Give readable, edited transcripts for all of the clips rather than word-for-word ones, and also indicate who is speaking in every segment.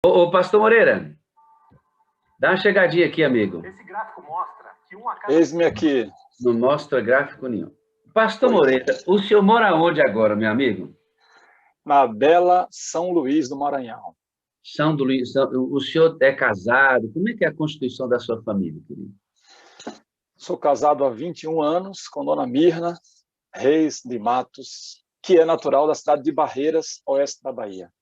Speaker 1: Ô, Pastor Moreira, dá uma chegadinha aqui, amigo.
Speaker 2: Esse gráfico mostra que um a cada...
Speaker 3: Eis-me aqui.
Speaker 1: Não mostra gráfico nenhum. Pastor
Speaker 3: Pois.
Speaker 1: Moreira, o senhor mora onde agora, meu amigo?
Speaker 3: Na bela São Luís do Maranhão.
Speaker 1: São do Luís. O senhor é casado? Como é que é a constituição da sua família, querido?
Speaker 3: Sou casado há 21 anos com Dona Mirna Reis de Matos, que é natural da cidade de Barreiras, oeste da Bahia.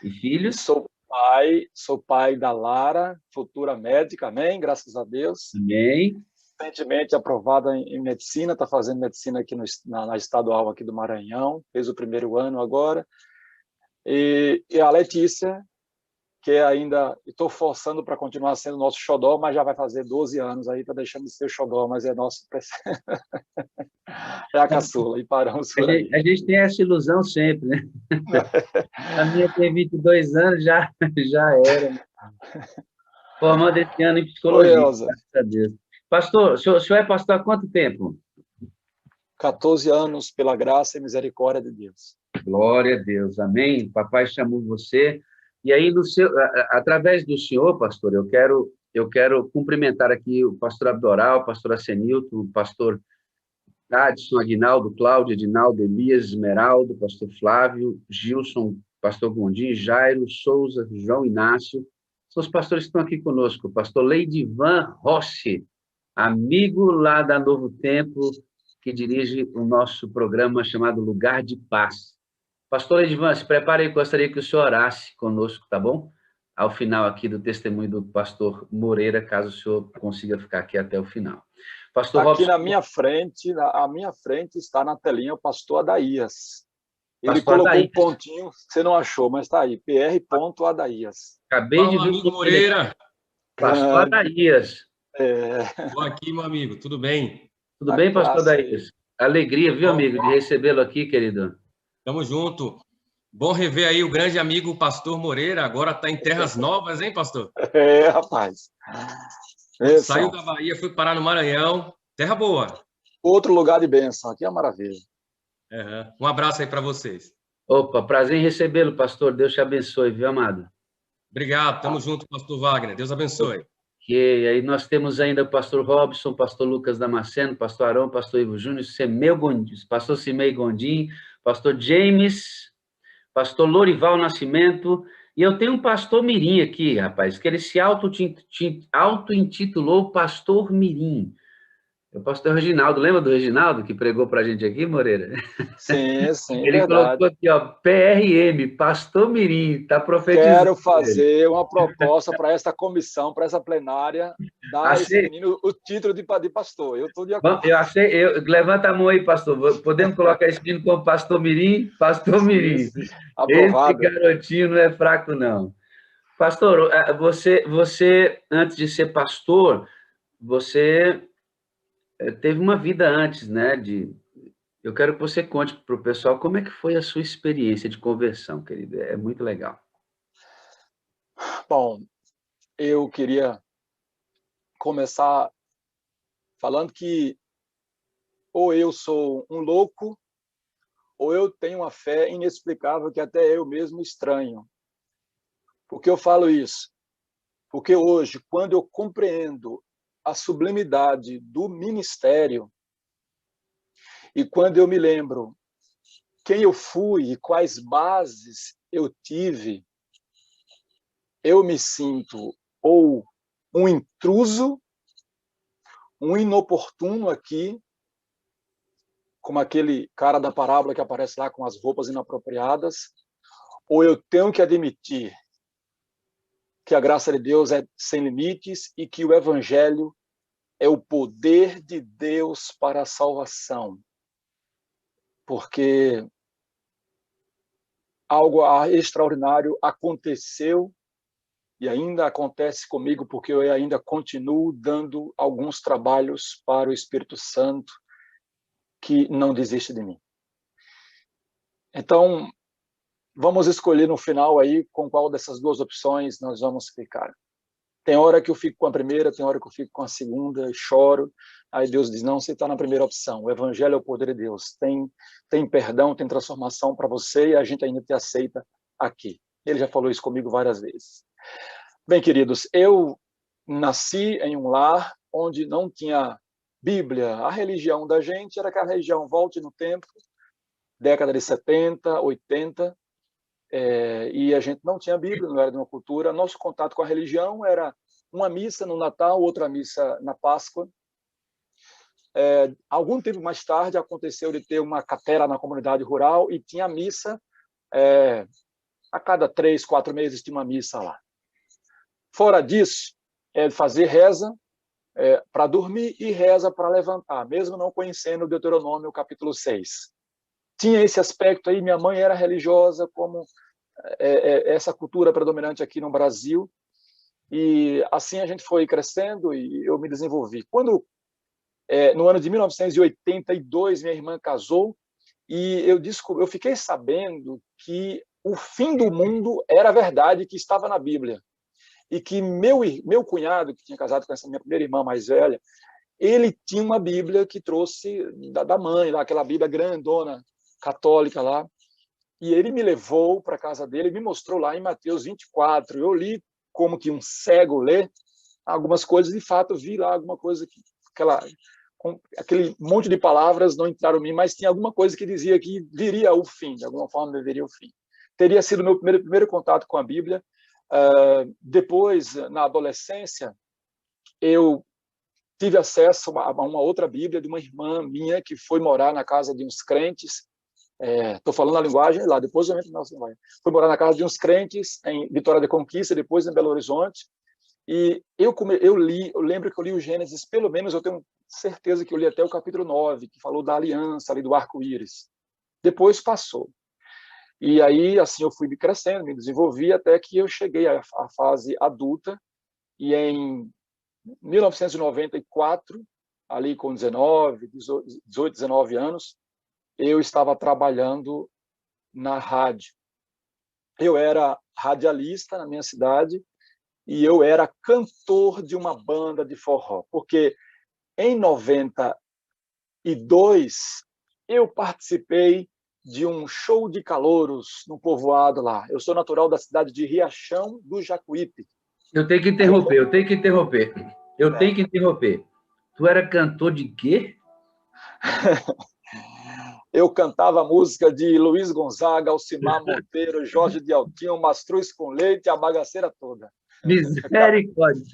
Speaker 1: E filhos?
Speaker 3: Sou pai da Lara, futura médica, amém, graças a Deus.
Speaker 1: Amém.
Speaker 3: Recentemente aprovada em medicina, está fazendo medicina aqui na estadual aqui do Maranhão, fez o primeiro ano agora. E a Letícia, que ainda estou forçando para continuar sendo nosso xodó, mas já vai fazer 12 anos aí, está deixando de ser xodó, mas é nosso... é a caçula, e paramos por aí.
Speaker 1: A gente tem essa ilusão sempre, né? A minha tem 22 anos, já era. Formando esse ano em psicologia,
Speaker 3: Oi, Elza.
Speaker 1: graças a Deus. Pastor, o senhor é pastor há quanto tempo?
Speaker 3: 14 anos, pela graça e misericórdia de Deus.
Speaker 1: Glória a Deus, amém. Papai chamou você. E aí, através do senhor, pastor, eu quero cumprimentar aqui o pastor Abdoral, o pastor Acenilton, o pastor Adson, Aguinaldo, Cláudio, Edinaldo, Elias, Esmeraldo, pastor Flávio, Gilson, pastor Gondim, Jairo, Souza, João Inácio. São os pastores que estão aqui conosco. O pastor Leidivan Rossi, amigo lá da Novo Tempo, que dirige o nosso programa chamado Lugar de Paz. Pastor Edivan, se prepare aí, gostaria que o senhor orasse conosco, tá bom? Ao final aqui do testemunho do pastor Moreira, caso o senhor consiga ficar aqui até o final. Pastor
Speaker 3: aqui
Speaker 1: Robson,
Speaker 3: à minha frente está na telinha o pastor Adaías. Ele
Speaker 1: pastor
Speaker 3: colocou
Speaker 1: Adaías.
Speaker 3: um pontinho, você não achou, mas está aí, PR.Adaías.
Speaker 1: Acabei de ver.
Speaker 4: Amigo Moreira.
Speaker 1: Pastor Adaías.
Speaker 4: Estou aqui, meu amigo, tudo bem?
Speaker 1: Tudo bem, pastor Adaías? Alegria, viu, amigo, de recebê-lo aqui, querido?
Speaker 4: Tamo junto. Bom rever aí o grande amigo pastor Moreira, agora está em terras novas, hein, pastor?
Speaker 3: É, rapaz.
Speaker 4: Saiu da Bahia, foi parar no Maranhão, terra boa.
Speaker 3: Outro lugar de bênção, aqui é uma maravilha.
Speaker 4: Um abraço aí para vocês.
Speaker 1: Opa, prazer em recebê-lo, pastor, Deus te abençoe, viu, amado?
Speaker 4: Obrigado, tamo junto, pastor Wagner, Deus abençoe.
Speaker 1: E aí nós temos ainda o pastor Robson, pastor Lucas Damasceno, pastor Arão, pastor Ivo Júnior, pastor Cimei Gondim, pastor James, pastor Lorival Nascimento, e eu tenho um pastor Mirim aqui, rapaz, que ele se auto-intitulou Pastor Mirim. É o pastor Reginaldo, lembra do Reginaldo que pregou para a gente aqui, Moreira?
Speaker 3: Sim, sim,
Speaker 1: Ele
Speaker 3: verdade.
Speaker 1: colocou aqui, ó, PRM, Pastor Mirim, está profetizando.
Speaker 3: Quero fazer uma proposta para esta comissão, para essa plenária, dar a esse menino o título de pastor. Eu estou de acordo.
Speaker 1: Levanta a mão aí, pastor. Podemos colocar esse menino como Pastor Mirim? Pastor Mirim.
Speaker 3: Sim. Aprovado.
Speaker 1: Esse garotinho não é fraco, não. Pastor, você antes de ser pastor, você teve uma vida antes, né? Eu quero que você conte para o pessoal como é que foi a sua experiência de conversão, querido. É muito legal.
Speaker 3: Bom, eu queria começar falando que ou eu sou um louco, ou eu tenho uma fé inexplicável que até eu mesmo estranho. Por que eu falo isso? Porque hoje, quando eu compreendo a sublimidade do ministério, e quando eu me lembro quem eu fui e quais bases eu tive, eu me sinto ou um intruso, um inoportuno aqui, como aquele cara da parábola que aparece lá com as roupas inapropriadas, ou eu tenho que admitir que a graça de Deus é sem limites e que o evangelho é o poder de Deus para a salvação. Porque algo extraordinário aconteceu e ainda acontece comigo, porque eu ainda continuo dando alguns trabalhos para o Espírito Santo, que não desiste de mim. Então, vamos escolher no final aí com qual dessas duas opções nós vamos ficar. Tem hora que eu fico com a primeira, tem hora que eu fico com a segunda, choro. Aí Deus diz, não, você está na primeira opção. O evangelho é o poder de Deus. Tem perdão, tem transformação para você e a gente ainda te aceita aqui. Ele já falou isso comigo várias vezes. Bem, queridos, eu nasci em um lar onde não tinha Bíblia. A religião da gente era aquela religião volte no tempo, década de 70, 80, e a gente não tinha Bíblia, não era de uma cultura. Nosso contato com a religião era uma missa no Natal, outra missa na Páscoa. Algum tempo mais tarde, aconteceu de ter uma capela na comunidade rural e tinha missa, a cada 3, 4 meses tinha uma missa lá. Fora disso, fazer reza para dormir e reza para levantar, mesmo não conhecendo o Deuteronômio, capítulo 6. Tinha esse aspecto aí, minha mãe era religiosa, como essa cultura predominante aqui no Brasil, e assim a gente foi crescendo e eu me desenvolvi. Quando, no ano de 1982, minha irmã casou, e eu fiquei sabendo que o fim do mundo era a verdade que estava na Bíblia. E que meu cunhado, que tinha casado com essa minha primeira irmã mais velha, ele tinha uma Bíblia que trouxe da mãe, lá, aquela Bíblia grandona, católica lá, e ele me levou para a casa dele, me mostrou lá em Mateus 24, eu li como que um cego lê algumas coisas, de fato vi lá alguma coisa, aquele monte de palavras não entraram em mim, mas tinha alguma coisa que dizia que viria o fim, de alguma forma viria o fim. Teria sido meu primeiro contato com a Bíblia. Depois, na adolescência, eu tive acesso a uma outra Bíblia de uma irmã minha que foi morar na casa de uns crentes. Estou falando a linguagem lá, depois eu entro na nossa linguagem. Foi morar na casa de uns crentes em Vitória da Conquista, depois em Belo Horizonte. E eu lembro que eu li o Gênesis, pelo menos eu tenho certeza que eu li até o capítulo 9, que falou da aliança ali do arco-íris. Depois passou. E aí, assim, eu fui me crescendo, me desenvolvi, até que eu cheguei à fase adulta, e em 1994, ali com 18, 19 anos, eu estava trabalhando na rádio. Eu era radialista na minha cidade, e eu era cantor de uma banda de forró, porque em 92, eu participei de um show de calouros no povoado lá. Eu sou natural da cidade de Riachão do Jacuípe.
Speaker 1: Eu tenho que interromper. Tu era cantor de quê?
Speaker 3: Eu cantava música de Luiz Gonzaga, Alcimar Monteiro, Jorge de Altinho, Mastruz com Leite, a bagaceira toda.
Speaker 1: Misericórdia.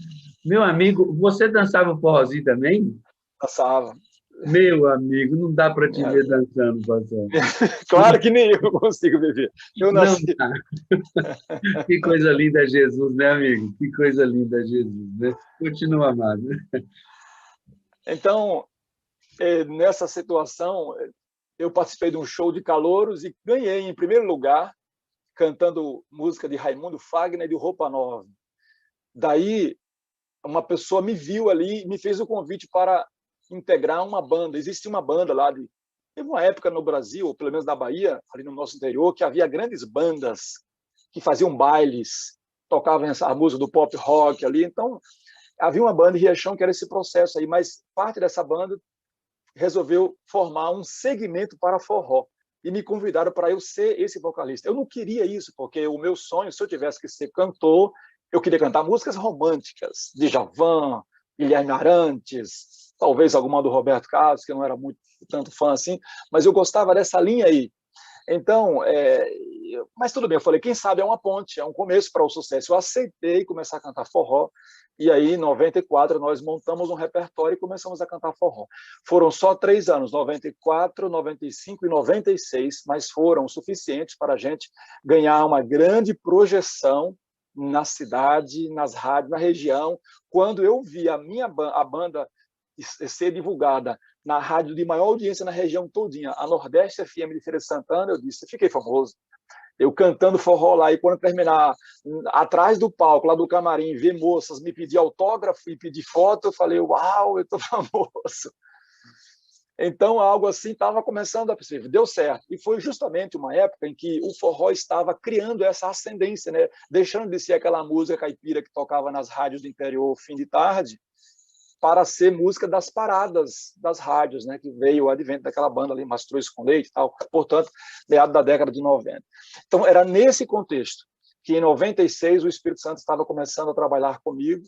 Speaker 1: Meu amigo, você dançava forrozinho também?
Speaker 3: Dançava.
Speaker 1: Meu amigo, não dá para te ver dançando, pastor.
Speaker 3: Claro que nem eu consigo viver. Eu nasci.
Speaker 1: Não dá. Que coisa linda é Jesus, né, amigo? Que coisa linda é Jesus, né? Continua, amado.
Speaker 3: Então, nessa situação, eu participei de um show de calouros e ganhei em primeiro lugar, cantando música de Raimundo Fagner e de Roupa Nova. Daí, uma pessoa me viu ali e me fez o convite para integrar uma banda. Existia uma banda lá, teve uma época no Brasil, ou pelo menos na Bahia, ali no nosso interior, que havia grandes bandas que faziam bailes, tocavam a música do pop rock ali. Então, havia uma banda em Riachão que era esse processo aí, mas parte dessa banda resolveu formar um segmento para forró e me convidaram para eu ser esse vocalista. Eu não queria isso, porque o meu sonho, se eu tivesse que ser cantor, eu queria cantar músicas românticas, Djavan, Guilherme Arantes, talvez alguma do Roberto Carlos, que eu não era muito tanto fã assim, mas eu gostava dessa linha aí. Então, mas tudo bem, eu falei, quem sabe é uma ponte, é um começo para o sucesso. Eu aceitei começar a cantar forró, e aí, em 94, nós montamos um repertório e começamos a cantar forró. Foram só 3 anos, 94, 95 e 96, mas foram suficientes para a gente ganhar uma grande projeção na cidade, nas rádios, na região. Quando eu vi a banda ser divulgada na rádio de maior audiência na região todinha, a Nordeste FM de Feira de Santana, eu disse, fiquei famoso. Eu cantando forró lá, e quando terminar, atrás do palco, lá do camarim, ver moças me pedir autógrafo e pedir foto, eu falei, uau, eu estou famoso. Então, algo assim estava começando a perceber. Deu certo. E foi justamente uma época em que o forró estava criando essa ascendência, né? Deixando de ser aquela música caipira que tocava nas rádios do interior fim de tarde, para ser música das paradas das rádios, né, que veio o advento daquela banda ali, Mastruz com Leite e tal, portanto, meado da década de 90. Então, era nesse contexto que em 96 o Espírito Santo estava começando a trabalhar comigo,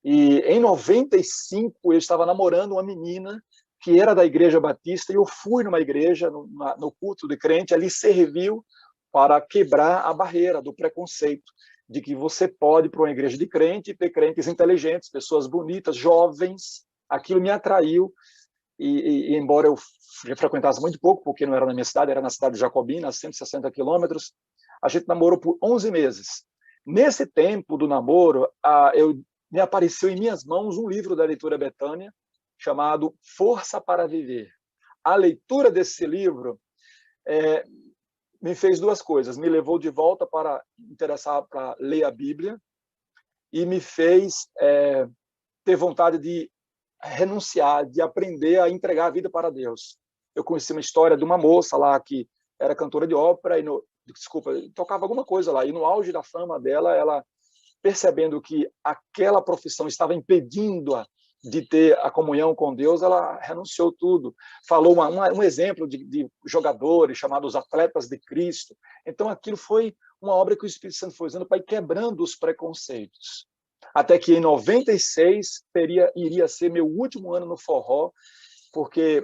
Speaker 3: e em 95 eu estava namorando uma menina que era da Igreja Batista, e eu fui numa igreja, no culto de crente, ali serviu para quebrar a barreira do preconceito, de que você pode ir para uma igreja de crente e ter crentes inteligentes, pessoas bonitas, jovens. Aquilo me atraiu, e embora eu frequentasse muito pouco, porque não era na minha cidade, era na cidade de Jacobina, a 160 quilômetros, a gente namorou por 11 meses. Nesse tempo do namoro, me apareceu em minhas mãos um livro da Editora Betânia, chamado Força para Viver. A leitura desse livro me fez duas coisas. Me levou de volta para interessar para ler a Bíblia e me fez ter vontade de renunciar, de aprender a entregar a vida para Deus. Eu conheci uma história de uma moça lá que era cantora de ópera, tocava alguma coisa lá, e no auge da fama dela, ela, percebendo que aquela profissão estava impedindo-a de ter a comunhão com Deus, ela renunciou tudo. Falou um exemplo de jogadores chamados atletas de Cristo. Então, aquilo foi uma obra que o Espírito Santo foi usando para ir quebrando os preconceitos. Até que em 96 iria ser meu último ano no forró, porque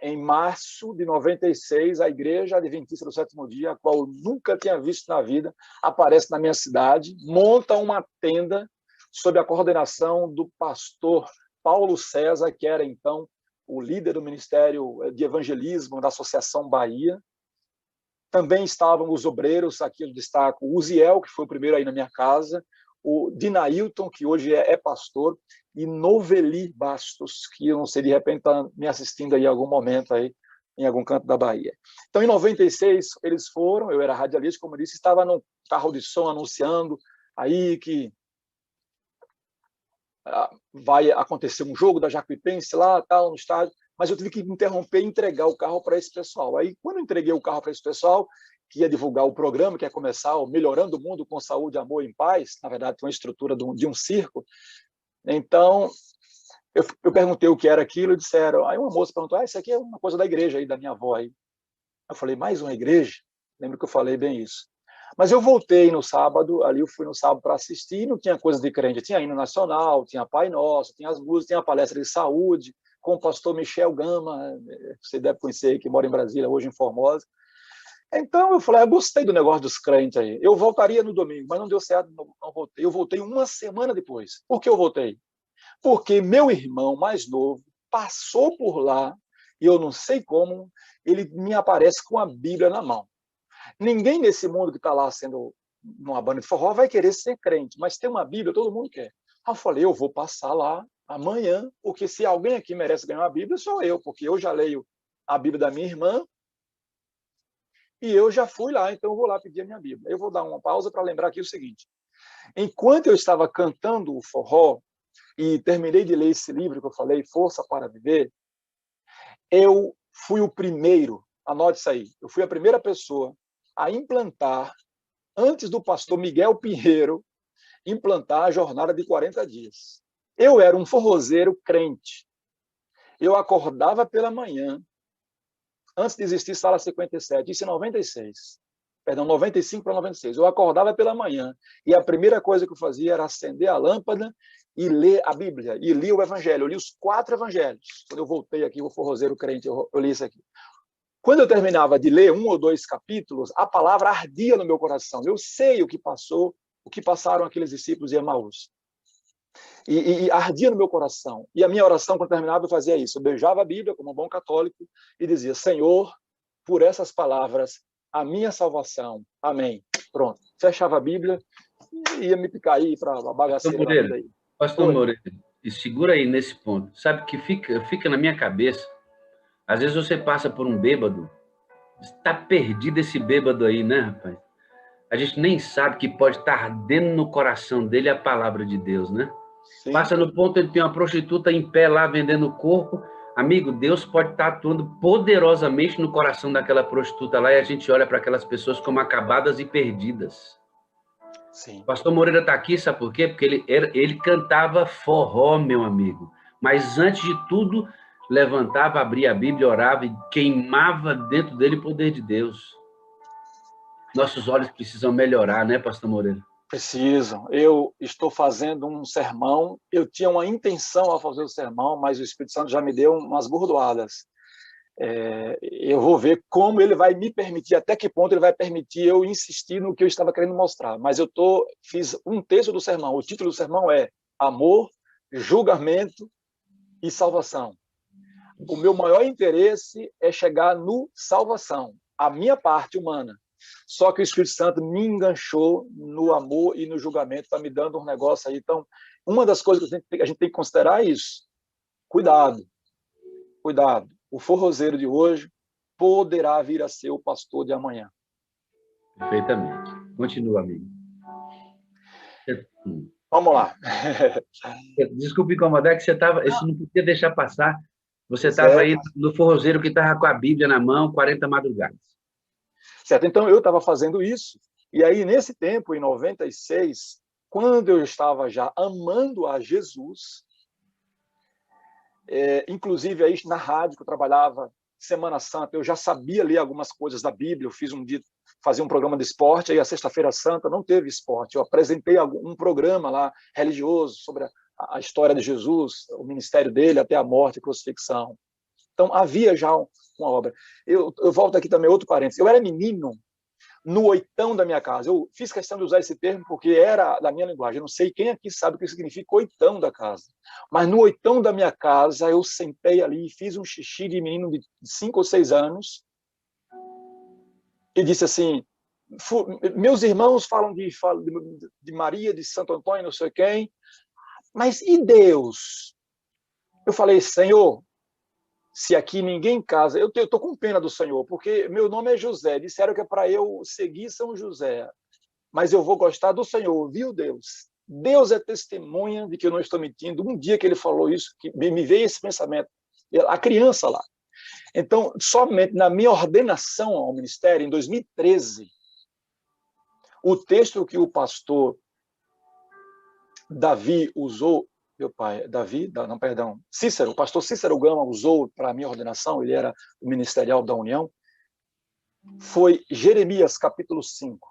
Speaker 3: em março de 96, a Igreja Adventista do Sétimo Dia, a qual eu nunca tinha visto na vida, aparece na minha cidade, monta uma tenda sob a coordenação do pastor Paulo César, que era então o líder do Ministério de Evangelismo da Associação Bahia. Também estavam os obreiros, aqui eu destaco o Uziel, que foi o primeiro aí na minha casa, o Dinailton, que hoje é pastor, e Noveli Bastos, que eu não sei, de repente está me assistindo aí em algum momento aí, em algum canto da Bahia. Então, em 96, eles foram, eu era radialista, como eu disse, estava no carro de som anunciando aí que vai acontecer um jogo da Jacuipense lá, tal, no estádio, mas eu tive que interromper e entregar o carro para esse pessoal. Aí, quando eu entreguei o carro para esse pessoal, que ia divulgar o programa, que ia começar o Melhorando o Mundo com Saúde, Amor e Paz, na verdade, tem uma estrutura de um circo. Então, eu perguntei o que era aquilo, e disseram, aí uma moça perguntou, isso aqui é uma coisa da igreja aí, da minha avó aí. Eu falei, mais uma igreja? Lembro que eu falei bem isso. Mas eu voltei no sábado, ali eu fui no sábado para assistir, e não tinha coisa de crente, tinha hino nacional, tinha Pai Nosso, tinha as músicas, tinha a palestra de saúde, com o pastor Michel Gama, você deve conhecer, que mora em Brasília, hoje em Formosa. Então eu falei, eu gostei do negócio dos crentes aí. Eu voltaria no domingo, mas não deu certo, não voltei. Eu voltei uma semana depois. Por que eu voltei? Porque meu irmão mais novo passou por lá, e eu não sei como, ele me aparece com a Bíblia na mão. Ninguém nesse mundo que está lá sendo numa banda de forró vai querer ser crente, mas tem uma Bíblia, todo mundo quer. Aí eu falei, eu vou passar lá amanhã, porque se alguém aqui merece ganhar uma Bíblia, sou eu, porque eu já leio a Bíblia da minha irmã, e eu já fui lá, então eu vou lá pedir a minha Bíblia. Eu vou dar uma pausa para lembrar aqui o seguinte. Enquanto eu estava cantando o forró, e terminei de ler esse livro que eu falei, Força para Viver, eu fui o primeiro, anote isso aí, eu fui a primeira pessoa a implantar, antes do pastor Miguel Pinheiro, implantar a jornada de 40 dias. Eu era um forrozeiro crente. Eu acordava pela manhã, antes de existir Sala 57, isso em 96. Perdão, 95 para 96. Eu acordava pela manhã e a primeira coisa que eu fazia era acender a lâmpada e ler a Bíblia. E li o Evangelho. Eu li os 4 Evangelhos. Quando eu voltei aqui, o forrozeiro crente, eu li isso aqui. Quando eu terminava de ler 1 ou 2 capítulos, a palavra ardia no meu coração. Eu sei o que passou, o que passaram aqueles discípulos de Emaús. E ardia no meu coração. E a minha oração, quando terminava, eu fazia isso. Eu beijava a Bíblia, como um bom católico, e dizia, Senhor, por essas palavras, a minha salvação. Amém. Pronto. Fechava a Bíblia e ia me picar aí para a bagaceira da vida aí.
Speaker 1: Pastor Moreira, e segura aí nesse ponto. Sabe que fica na minha cabeça, às vezes você passa por um bêbado, está perdido esse bêbado aí, né, rapaz? A gente nem sabe que pode estar ardendo no coração dele a palavra de Deus, né? Sim. Passa no ponto, ele tem uma prostituta em pé lá vendendo o corpo. Amigo, Deus pode estar atuando poderosamente no coração daquela prostituta lá e a gente olha para aquelas pessoas como acabadas e perdidas. Sim. O pastor Moreira está aqui, sabe por quê? Porque ele cantava forró, meu amigo. Mas antes de tudo, levantava, abria a Bíblia, orava e queimava dentro dele o poder de Deus. nossos olhos precisam melhorar, né, pastor Moreira?
Speaker 3: Precisam. Eu estou fazendo um sermão, eu tinha uma intenção ao fazer o sermão, mas o Espírito Santo já me deu umas burdoadas. Eu vou ver como ele vai me permitir, até que ponto ele vai permitir eu insistir no que eu estava querendo mostrar. Mas fiz um terço do sermão. O título do sermão é Amor, Julgamento e Salvação. O meu maior interesse é chegar no salvação, a minha parte humana. Só que o Espírito Santo me enganchou no amor e no julgamento, está me dando um negócio aí. Então, uma das coisas que a gente tem que considerar é isso. Cuidado, cuidado. O forrozeiro de hoje poderá vir a ser o pastor de amanhã.
Speaker 1: Perfeitamente. Continua, amigo.
Speaker 3: Vamos lá.
Speaker 1: Desculpe incomodar, que você estava... Isso não podia deixar passar. Você estava aí no forrozeiro que estava com a Bíblia na mão, 40 madrugadas.
Speaker 3: Certo, então eu estava fazendo isso, e aí nesse tempo, em 96, quando eu estava já amando a Jesus, inclusive aí na rádio que eu trabalhava, Semana Santa, eu já sabia ler algumas coisas da Bíblia, eu fiz fazia um programa de esporte, aí a Sexta-feira Santa não teve esporte, eu apresentei um programa lá religioso sobre a história de Jesus, o ministério dele até a morte e crucifixão. Então, havia já uma obra. Eu volto aqui também, outro parênteses. Eu era menino no oitão da minha casa. Eu fiz questão de usar esse termo porque era da minha linguagem. Eu não sei quem aqui sabe o que significa oitão da casa. Mas no oitão da minha casa, eu sentei ali e fiz um xixi de menino de 5 ou 6 anos e disse assim, meus irmãos falam de Maria, de Santo Antônio, não sei quem, mas e Deus? Eu falei, Senhor, se aqui ninguém casa, eu estou com pena do Senhor, porque meu nome é José, disseram que é para eu seguir São José, mas eu vou gostar do Senhor, viu, Deus? Deus é testemunha de que eu não estou mentindo. Um dia que ele falou isso, que me veio esse pensamento, a criança lá. Então, somente na minha ordenação ao ministério, em 2013, o texto que o pastor Davi usou, meu pai, Cícero, o pastor Cícero Gama usou para a minha ordenação, ele era o ministerial da União, foi Jeremias, capítulo 5.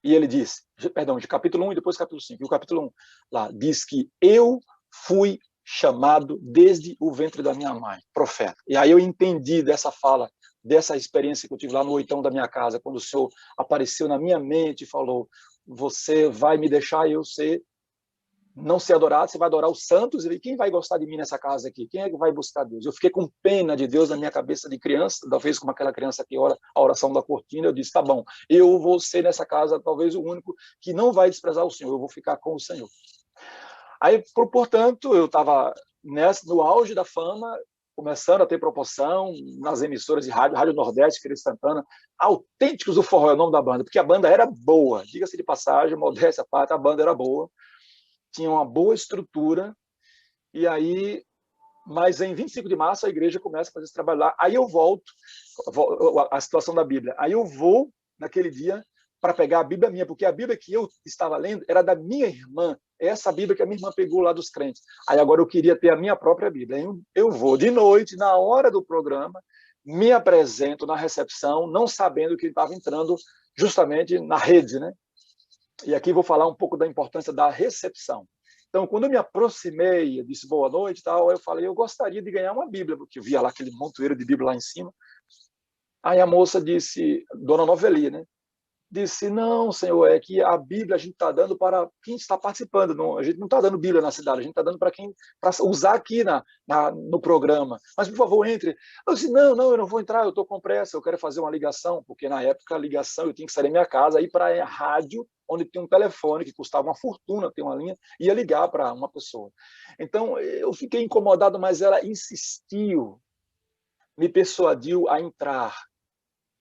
Speaker 3: E ele diz, de capítulo 1 e depois capítulo 5. E o capítulo 1 lá diz que eu fui chamado desde o ventre da minha mãe, profeta. E aí eu entendi dessa fala, dessa experiência que eu tive lá no oitão da minha casa, quando o Senhor apareceu na minha mente e falou, você vai me deixar eu não ser adorado, você vai adorar os santos, e quem vai gostar de mim nessa casa aqui? Quem é que vai buscar Deus? Eu fiquei com pena de Deus na minha cabeça de criança, talvez como aquela criança que ora a oração da cortina, eu disse, tá bom, eu vou ser nessa casa talvez o único que não vai desprezar o Senhor, eu vou ficar com o Senhor. Aí, portanto, eu estava no auge da fama, começando a ter proporção nas emissoras de rádio, Rádio Nordeste, Felipe Santana, Autênticos do Forró é o nome da banda, porque a banda era boa, diga-se de passagem, modéstia à parte, a banda era boa, tinha uma boa estrutura, e aí, mas em 25 de março a igreja começa a fazer esse trabalho lá, aí eu volto, a situação da Bíblia, aí eu vou naquele dia para pegar a Bíblia minha, porque a Bíblia que eu estava lendo era da minha irmã, essa Bíblia que a minha irmã pegou lá dos crentes, aí agora eu queria ter a minha própria Bíblia, eu vou de noite, na hora do programa, me apresento na recepção, não sabendo que estava entrando justamente na rede, né? E aqui vou falar um pouco da importância da recepção. Então, quando eu me aproximei, eu disse boa noite e tal, eu falei, eu gostaria de ganhar uma Bíblia, porque eu via lá aquele montoeiro de Bíblia lá em cima. Aí a moça disse, dona Noveli, né? Disse, não, senhor, é que a Bíblia a gente está dando para quem está participando. Não, a gente não está dando Bíblia na cidade, a gente está dando para quem para usar aqui no programa. Mas, por favor, entre. Eu disse, não, eu não vou entrar, eu estou com pressa, eu quero fazer uma ligação, porque na época a ligação eu tinha que sair da minha casa, ir para a rádio, onde tem um telefone que custava uma fortuna, tem uma linha, ia ligar para uma pessoa. Então, eu fiquei incomodado, mas ela insistiu, me persuadiu a entrar.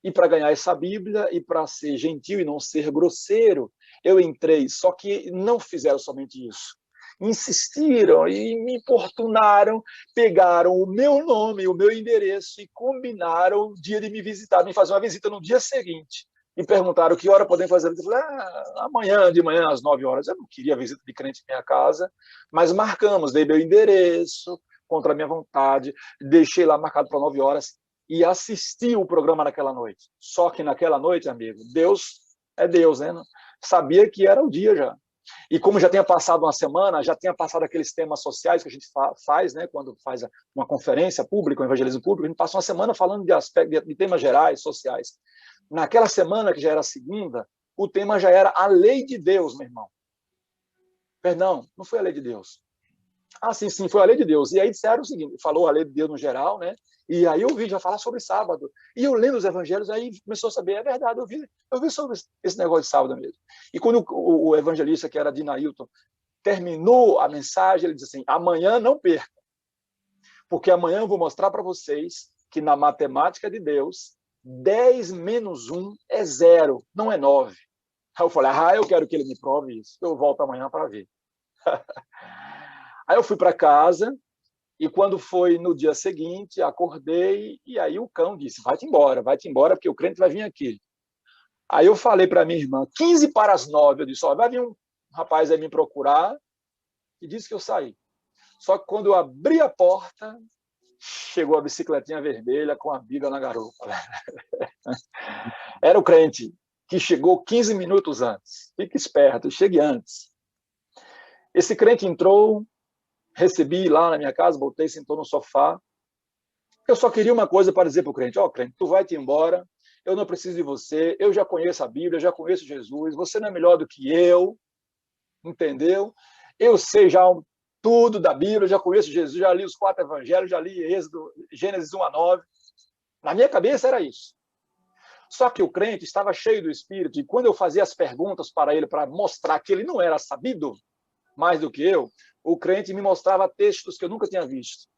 Speaker 3: E para ganhar essa Bíblia, e para ser gentil e não ser grosseiro, eu entrei. Só que não fizeram somente isso. Insistiram e me importunaram, pegaram o meu nome, o meu endereço e combinaram o dia de me visitar, me fazer uma visita no dia seguinte. E perguntaram que hora podem fazer. Eu falei, amanhã, de manhã, às 9 horas. Eu não queria visita de crente em minha casa, mas marcamos, dei meu endereço, contra a minha vontade, deixei lá marcado para 9 horas. e assisti o programa naquela noite. Só que naquela noite, amigo, Deus é Deus, né? Sabia que era o dia já. E como já tinha passado uma semana, já tinha passado aqueles temas sociais que a gente faz, né? Quando faz uma conferência pública, um evangelismo público, a gente passa uma semana falando de aspectos, de temas gerais, sociais. Naquela semana, que já era a segunda, o tema já era a lei de Deus, meu irmão. Perdão, não foi a lei de Deus. Ah, sim, foi a lei de Deus. E aí disseram o seguinte, falou a lei de Deus no geral, né? E aí eu vi já falar sobre sábado. E eu lendo os evangelhos, aí começou a saber, é verdade, eu vi sobre esse negócio de sábado mesmo. E quando o evangelista, que era Dinailton, terminou a mensagem, ele disse assim, amanhã não perca, porque amanhã eu vou mostrar para vocês que na matemática de Deus, 10 menos 1 é 0, não é 9. Aí eu falei, eu quero que ele me prove isso. Eu volto amanhã para ver. Aí eu fui para casa, e quando foi no dia seguinte, acordei, e aí o cão disse, vai-te embora, porque o crente vai vir aqui. Aí eu falei para minha irmã, 15 para as 9, eu disse, vai vir um rapaz aí me procurar, e disse que eu saí. Só que quando eu abri a porta, chegou a bicicletinha vermelha com a Bíblia na garupa. Era o crente, que chegou 15 minutos antes. Fique esperto, chegue antes. Esse crente entrou, recebi lá na minha casa, voltei, sentou no sofá. Eu só queria uma coisa para dizer para o crente, crente, tu vai-te embora, eu não preciso de você, eu já conheço a Bíblia, já conheço Jesus, você não é melhor do que eu, entendeu? Eu sei já tudo da Bíblia, já conheço Jesus, já li os 4 evangelhos, já li Êxodo, Gênesis 1 a 9. Na minha cabeça era isso. Só que o crente estava cheio do Espírito, e quando eu fazia as perguntas para ele, para mostrar que ele não era sabido mais do que eu, o crente me mostrava textos que eu nunca tinha visto.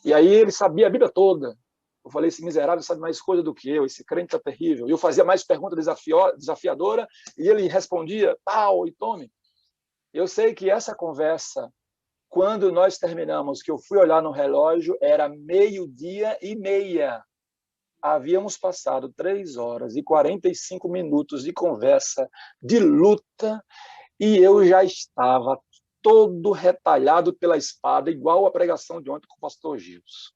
Speaker 3: E aí ele sabia a Bíblia toda. Eu falei, esse miserável sabe mais coisa do que eu, esse crente está terrível. E eu fazia mais perguntas desafiadoras, e ele respondia, tal, e tome. Eu sei que essa conversa, quando nós terminamos, que eu fui olhar no relógio, era 12:30. Havíamos passado 3 horas e 45 minutos de conversa, de luta, e eu já estava todo retalhado pela espada, igual a pregação de ontem com o pastor Gilson.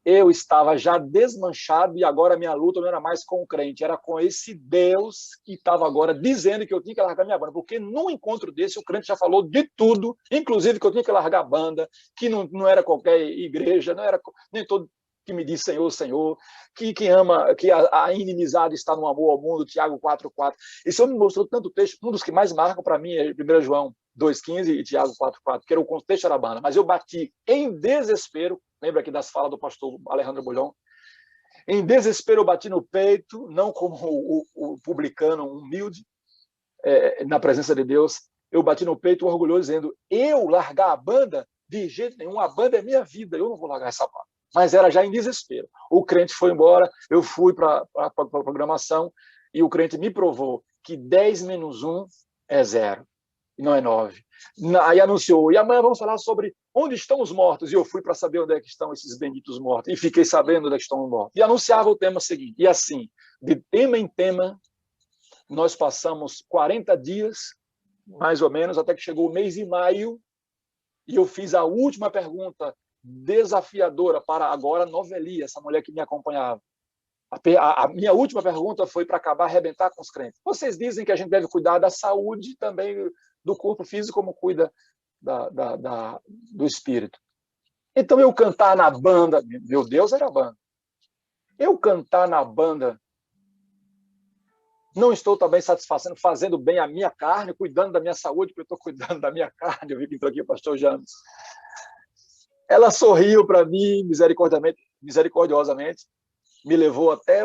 Speaker 3: Eu estava já desmanchado e agora minha luta não era mais com o crente, era com esse Deus que estava agora dizendo que eu tinha que largar minha banda, porque num encontro desse o crente já falou de tudo, inclusive que eu tinha que largar a banda, que não era qualquer igreja, não era nem todo que me diz Senhor, Senhor, que ama, que a inimizade está no amor ao mundo, Tiago 4:4. Isso me mostrou tanto texto, um dos que mais marcam para mim é 1 João 2:15 e Tiago 4:4, que era o contexto da banda. Mas eu bati em desespero, lembra aqui das falas do pastor Alejandro Bulhão? Em desespero eu bati no peito, não como o publicano humilde, na presença de Deus, eu bati no peito orgulhoso, dizendo, eu largar a banda? De jeito nenhum, a banda é minha vida, eu não vou largar essa banda. Mas era já em desespero. O crente foi embora, eu fui para a programação e o crente me provou que 10 menos 1 é 0, e não é 9. Aí anunciou, e amanhã vamos falar sobre onde estão os mortos. E eu fui para saber onde é que estão esses benditos mortos. E fiquei sabendo onde é que estão os mortos. E anunciava o tema seguinte. E assim, de tema em tema, nós passamos 40 dias, mais ou menos, até que chegou o mês de maio, e eu fiz a última pergunta desafiadora para agora Noveli, essa mulher que me acompanhava. A minha última pergunta foi para acabar, arrebentar com os crentes. Vocês dizem que a gente deve cuidar da saúde também do corpo físico, como cuida do espírito. Então, eu cantar na banda, meu Deus, era banda. Eu cantar na banda, não estou também satisfazendo, fazendo bem a minha carne, cuidando da minha saúde, porque eu estou cuidando da minha carne. Eu vi que entrou aqui o pastor James. Ela sorriu para mim, misericordiosamente, me levou até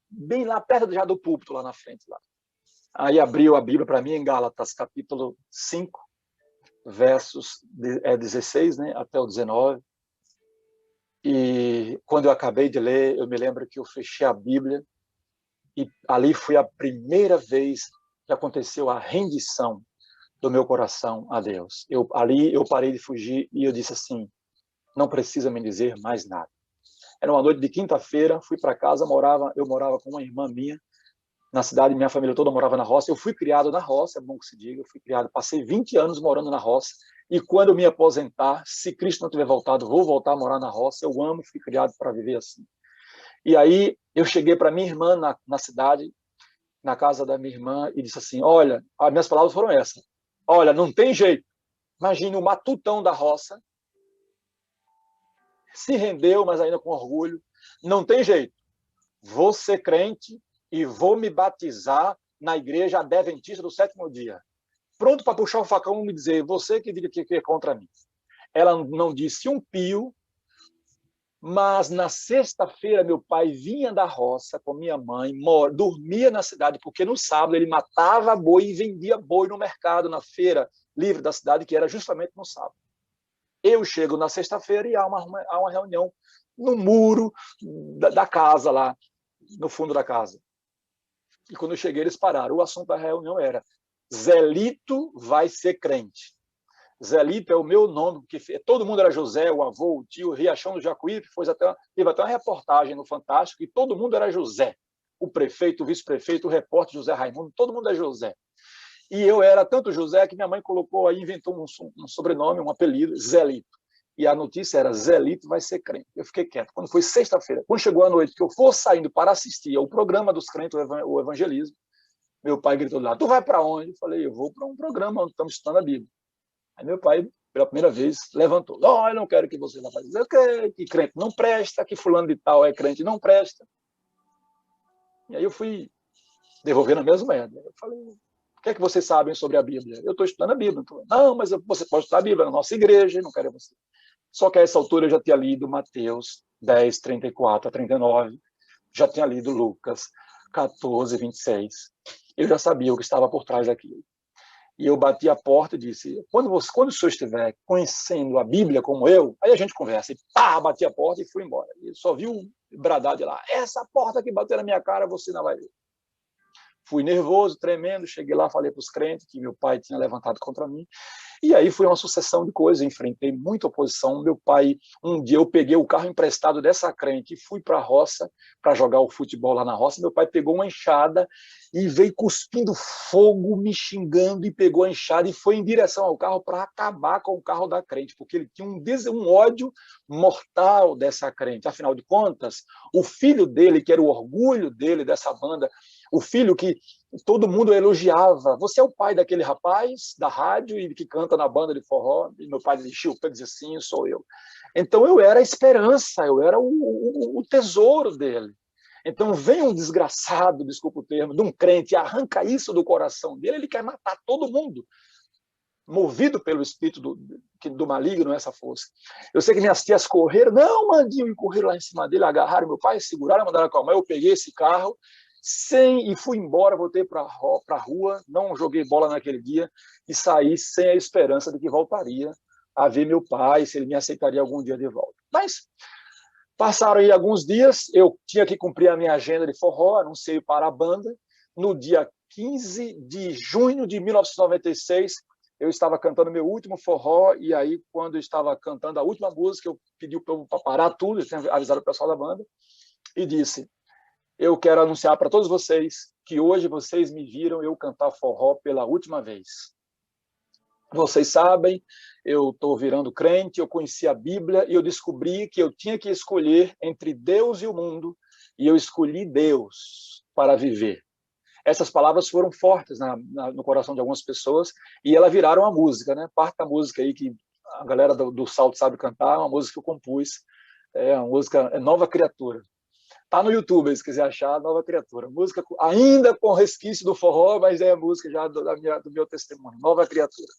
Speaker 3: bem lá perto já do púlpito, lá na frente. Lá. Aí abriu a Bíblia para mim em Gálatas, capítulo 5, versos 16, né, até o 19. E quando eu acabei de ler, eu me lembro que eu fechei a Bíblia e ali foi a primeira vez que aconteceu a rendição do meu coração a Deus. Ali eu parei de fugir e eu disse assim, não precisa me dizer mais nada. Era uma noite de quinta-feira, fui para casa, eu morava com uma irmã minha, na cidade, minha família toda morava na roça. Eu fui criado na roça, é bom que se diga. Eu fui criado, passei 20 anos morando na roça. E quando eu me aposentar, se Cristo não tiver voltado, vou voltar a morar na roça. Eu amo, fui criado para viver assim. E aí eu cheguei para minha irmã na cidade, na casa da minha irmã, e disse assim: olha, as minhas palavras foram essas. Olha, não tem jeito. Imagine o matutão da roça, se rendeu, mas ainda com orgulho. Não tem jeito. Vou ser crente e vou me batizar na igreja adventista do sétimo dia. Pronto para puxar o facão e me dizer: você que diga que é contra mim. Ela não disse um pio, mas na sexta-feira meu pai vinha da roça com minha mãe, dormia na cidade, porque no sábado ele matava boi e vendia boi no mercado, na feira livre da cidade, que era justamente no sábado. Eu chego na sexta-feira e há uma reunião no muro da casa lá, no fundo da casa. E quando eu cheguei, eles pararam. O assunto da reunião era: Zelito vai ser crente. Zelito é o meu nome, porque todo mundo era José, o avô, o tio, Riachão do Jacuípe, teve até uma reportagem no Fantástico, e todo mundo era José. O prefeito, o vice-prefeito, o repórter José Raimundo, todo mundo é José. E eu era tanto José que minha mãe colocou aí, inventou um sobrenome, um apelido, Zelito. E a notícia era: Zelito vai ser crente. Eu fiquei quieto. Quando foi sexta-feira, quando chegou a noite, que eu for saindo para assistir ao programa dos crentes, o evangelismo, meu pai gritou lá: tu vai para onde? Eu falei: eu vou para um programa onde estamos estudando a Bíblia. Aí meu pai, pela primeira vez, levantou: não, eu não quero que você vá fazer. Eu quero que crente não presta, que fulano de tal é crente não presta. E aí eu fui devolvendo a mesma moeda. Eu falei: o que é que vocês sabem sobre a Bíblia? Eu estou estudando a Bíblia. Não, mas você pode estudar a Bíblia na nossa igreja, não quero você. Só que a essa altura eu já tinha lido Mateus 10, 34 a 39, já tinha lido Lucas 14, 26. Eu já sabia o que estava por trás daquilo. E eu bati a porta e disse: quando o senhor estiver conhecendo a Bíblia como eu, aí a gente conversa. E pá, bati a porta e fui embora. E só vi um bradar de lá: essa porta que bateu na minha cara, você não vai ver. Fui nervoso, tremendo, cheguei lá, falei para os crentes que meu pai tinha levantado contra mim. E aí foi uma sucessão de coisas, enfrentei muita oposição. Meu pai, um dia eu peguei o carro emprestado dessa crente e fui para a roça para jogar o futebol lá na roça. Meu pai pegou uma enxada e veio cuspindo fogo, me xingando, e pegou a enxada e foi em direção ao carro para acabar com o carro da crente, porque ele tinha um ódio mortal dessa crente. Afinal de contas, o filho dele, que era o orgulho dele, dessa banda, o filho que todo mundo elogiava: você é o pai daquele rapaz da rádio e que canta na banda de forró. E meu pai desistiu, para dizer: sim, sou eu. Então eu era a esperança, eu era o tesouro dele. Então vem um desgraçado, desculpa o termo, de um crente e arranca isso do coração dele, ele quer matar todo mundo, movido pelo espírito do maligno, essa força. Eu sei que minhas tias correram, não, Mandinho, e correram lá em cima dele, agarraram meu pai, seguraram, mandaram acalmar. Eu peguei esse carro e fui embora, voltei para a rua, não joguei bola naquele dia e saí sem a esperança de que voltaria a ver meu pai, se ele me aceitaria algum dia de volta. Mas passaram aí alguns dias, eu tinha que cumprir a minha agenda de forró, anunciei para a banda. No dia 15 de junho de 1996, eu estava cantando meu último forró, e aí, quando eu estava cantando a última música, eu pedi para parar tudo, eu tinha avisado o pessoal da banda, e disse: eu quero anunciar para todos vocês que hoje vocês me viram eu cantar forró pela última vez. Vocês sabem, eu estou virando crente, eu conheci a Bíblia e eu descobri que eu tinha que escolher entre Deus e o mundo, e eu escolhi Deus para viver. Essas palavras foram fortes no coração de algumas pessoas e elas viraram a música, né? Parte da música aí que a galera do Salto sabe cantar, uma música que eu compus, uma música Nova Criatura. Tá no YouTube, se quiser achar, Nova Criatura. Música ainda com resquício do forró, mas é a música já do meu testemunho, Nova Criatura.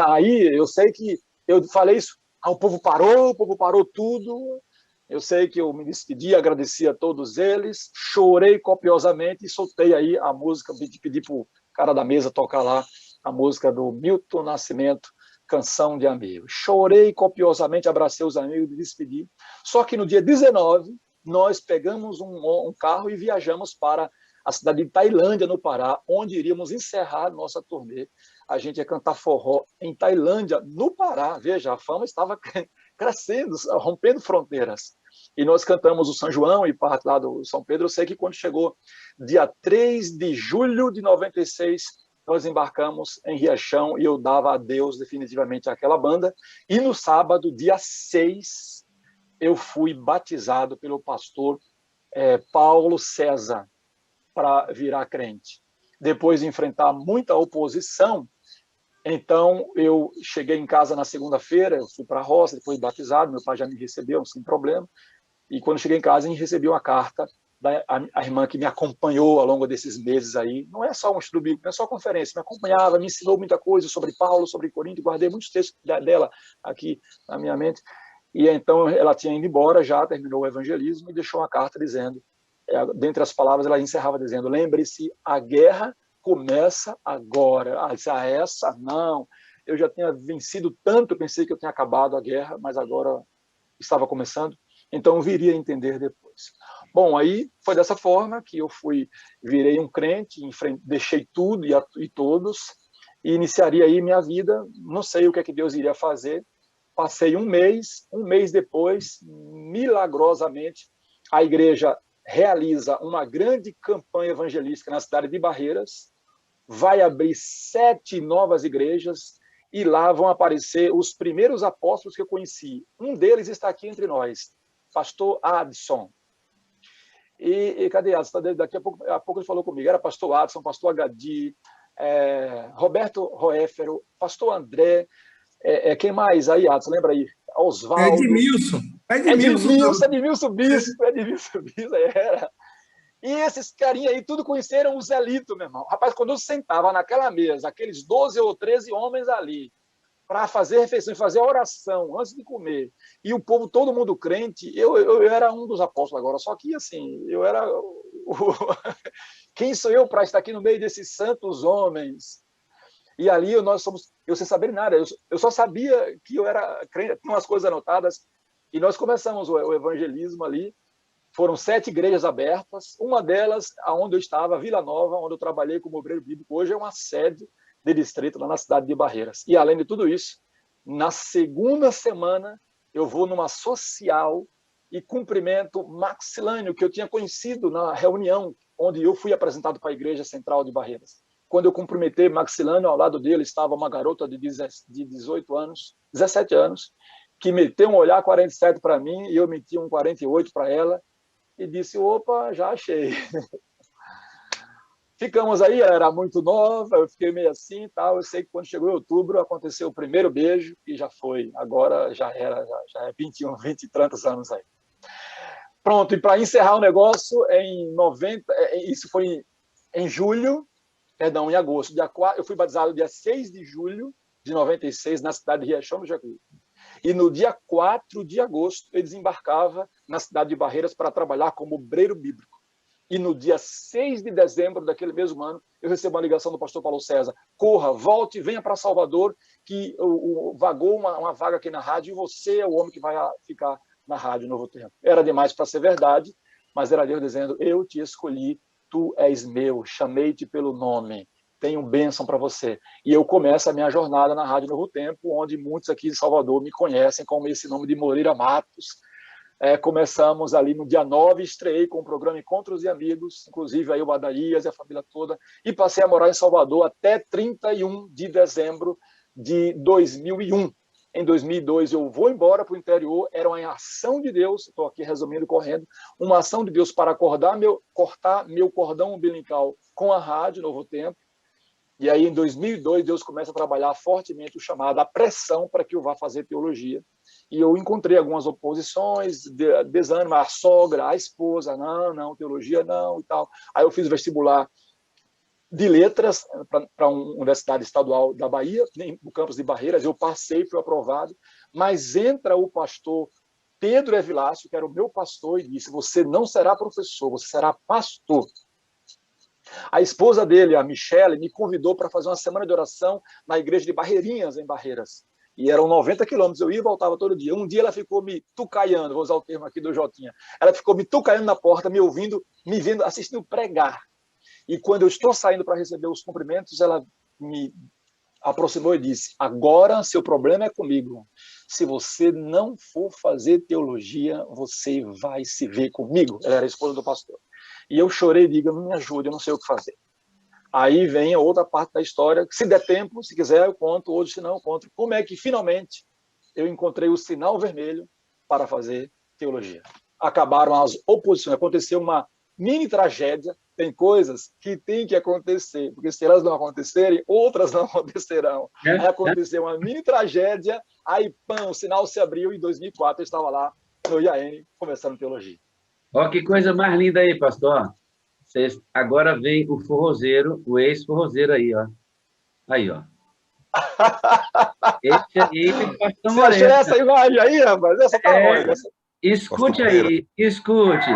Speaker 3: Aí eu sei que eu falei isso, o povo parou tudo. Eu sei que eu me despedi, agradeci a todos eles, chorei copiosamente e soltei aí a música, pedi para o cara da mesa tocar lá a música do Milton Nascimento, Canção de Amigo. Chorei copiosamente, abracei os amigos e despedi. Só que no dia 19, nós pegamos um carro e viajamos para a cidade de Tailândia, no Pará, onde iríamos encerrar nossa turnê. A gente ia cantar forró em Tailândia, no Pará. Veja, a fama estava crescendo, rompendo fronteiras. e nós cantamos o São João e parte lá do São Pedro. Eu sei que quando chegou dia 3 de julho de 96, nós embarcamos em Riachão e eu dava adeus definitivamente àquela banda. E no sábado, dia 6, eu fui batizado pelo pastor Paulo César para virar crente. Depois de enfrentar muita oposição, então eu cheguei em casa na segunda-feira, eu fui para a roça, depois batizado, meu pai já me recebeu sem problema, e quando cheguei em casa, eu recebi uma carta da a irmã que me acompanhou ao longo desses meses aí. Não é só um estudo bíblico, não é só conferência, me acompanhava, me ensinou muita coisa sobre Paulo, sobre Corinto, guardei muitos textos dela aqui na minha mente. E então ela tinha ido embora, já terminou o evangelismo e deixou uma carta dizendo, dentre as palavras, ela encerrava dizendo: lembre-se, a guerra começa agora. Ah, disse, essa não. Eu já tinha vencido tanto, pensei que eu tinha acabado a guerra, mas agora estava começando. Então eu viria a entender depois. Bom, aí foi dessa forma que eu virei um crente, deixei tudo e todos, e iniciaria aí minha vida. Não sei o que é que Deus iria fazer. Passei um mês depois, milagrosamente, a igreja realiza uma grande campanha evangelística na cidade de Barreiras, vai abrir 7 novas igrejas, e lá vão aparecer os primeiros apóstolos que eu conheci. Um deles está aqui entre nós, pastor Adson. E cadê Adson? Daqui a pouco ele falou comigo. Era pastor Adson, pastor Agadi, Roberto Roéfero, pastor André, quem mais aí, Adson? Lembra aí? Osvaldo.
Speaker 5: Edmilson Bispo,
Speaker 3: era. E esses carinhas aí, tudo conheceram o Zelito, meu irmão. Rapaz, quando eu sentava naquela mesa, aqueles 12 ou 13 homens ali, para fazer refeição, fazer oração antes de comer, e o povo, todo mundo crente, eu era um dos apóstolos agora, só que assim, eu era quem sou eu para estar aqui no meio desses santos homens? E ali eu sem saber nada, eu só sabia que eu era crente, tinha umas coisas anotadas, e nós começamos o evangelismo ali. Foram 7 igrejas abertas, uma delas, onde eu estava, Vila Nova, onde eu trabalhei como obreiro bíblico, hoje é uma sede de distrito lá na cidade de Barreiras. E além de tudo isso, na segunda semana, eu vou numa social e cumprimento Maxilânio, que eu tinha conhecido na reunião onde eu fui apresentado para a Igreja Central de Barreiras. Quando eu cumprimentei Maxilânio, ao lado dele estava uma garota de 18 anos, 17 anos, que meteu um olhar 47 para mim e eu meti um 48 para ela e disse, opa, já achei. Ficamos aí, ela era muito nova, eu fiquei meio assim e tal. Eu sei que quando chegou em outubro aconteceu o primeiro beijo e já foi. Agora já é 21, 20 e tantos anos aí. Pronto, e para encerrar o negócio, isso foi em julho, perdão, em agosto. Eu fui batizado dia 6 de julho de 96 na cidade de Riachão do Jacuí. E no dia 4 de agosto eu desembarcava na cidade de Barreiras para trabalhar como obreiro bíblico. E no dia 6 de dezembro daquele mesmo ano, eu recebo uma ligação do pastor Paulo César. Corra, volte, venha para Salvador, que vagou uma vaga aqui na rádio e você é o homem que vai ficar na rádio Novo Tempo. Era demais para ser verdade, mas era Deus dizendo, eu te escolhi, tu és meu, chamei-te pelo nome, tenho bênção para você. E eu começo a minha jornada na Rádio Novo Tempo, onde muitos aqui de Salvador me conhecem como esse nome de Moreira Matos. Começamos ali no dia 9, estreiei com o programa Encontros e Amigos, inclusive aí o Adaías e a família toda, e passei a morar em Salvador até 31 de dezembro de 2001. Em 2002 eu vou embora para o interior, era uma ação de Deus, estou aqui resumindo, correndo, uma ação de Deus para cortar meu cordão umbilical com a Rádio Novo Tempo. E aí, em 2002, Deus começa a trabalhar fortemente o chamado, a pressão para que eu vá fazer teologia. E eu encontrei algumas oposições, desânimo, a sogra, a esposa, não, teologia não e tal. Aí eu fiz vestibular de letras para uma universidade estadual da Bahia, no campus de Barreiras, eu passei, fui aprovado, mas entra o pastor Pedro Evilácio, que era o meu pastor, e disse, você não será professor, você será pastor. A esposa dele, a Michele, me convidou para fazer uma semana de oração na igreja de Barreirinhas, em Barreiras. E eram 90 quilômetros, eu ia e voltava todo dia. Um dia ela ficou me tucaiando, vou usar o termo aqui do Jotinha. Ela ficou me tucaiando na porta, me ouvindo, me vendo, assistindo pregar. E quando eu estou saindo para receber os cumprimentos, ela me aproximou e disse: agora seu problema é comigo. Se você não for fazer teologia, você vai se ver comigo. Ela era a esposa do pastor. E eu chorei e digo: me ajude, eu não sei o que fazer. Aí vem a outra parte da história. Se der tempo, se quiser, eu conto. Hoje, se não, eu conto. Como é que, finalmente, eu encontrei o sinal vermelho para fazer teologia. Acabaram as oposições. Aconteceu uma mini tragédia. Tem coisas que tem que acontecer, porque se elas não acontecerem, outras não acontecerão. Aí aconteceu uma mini tragédia, aí, pão, o sinal se abriu. Em 2004, eu estava lá no IAN, conversando teologia.
Speaker 1: Ó, que coisa mais linda aí, pastor. Vocês, agora vem o forrozeiro, o ex-forrozeiro aí, ó. Aí, ó. Esse aí é o pastor
Speaker 3: Você achou
Speaker 1: Moreira.
Speaker 3: essa imagem aí, rapaz? Essa tá ótima.
Speaker 1: Escute aí, escute.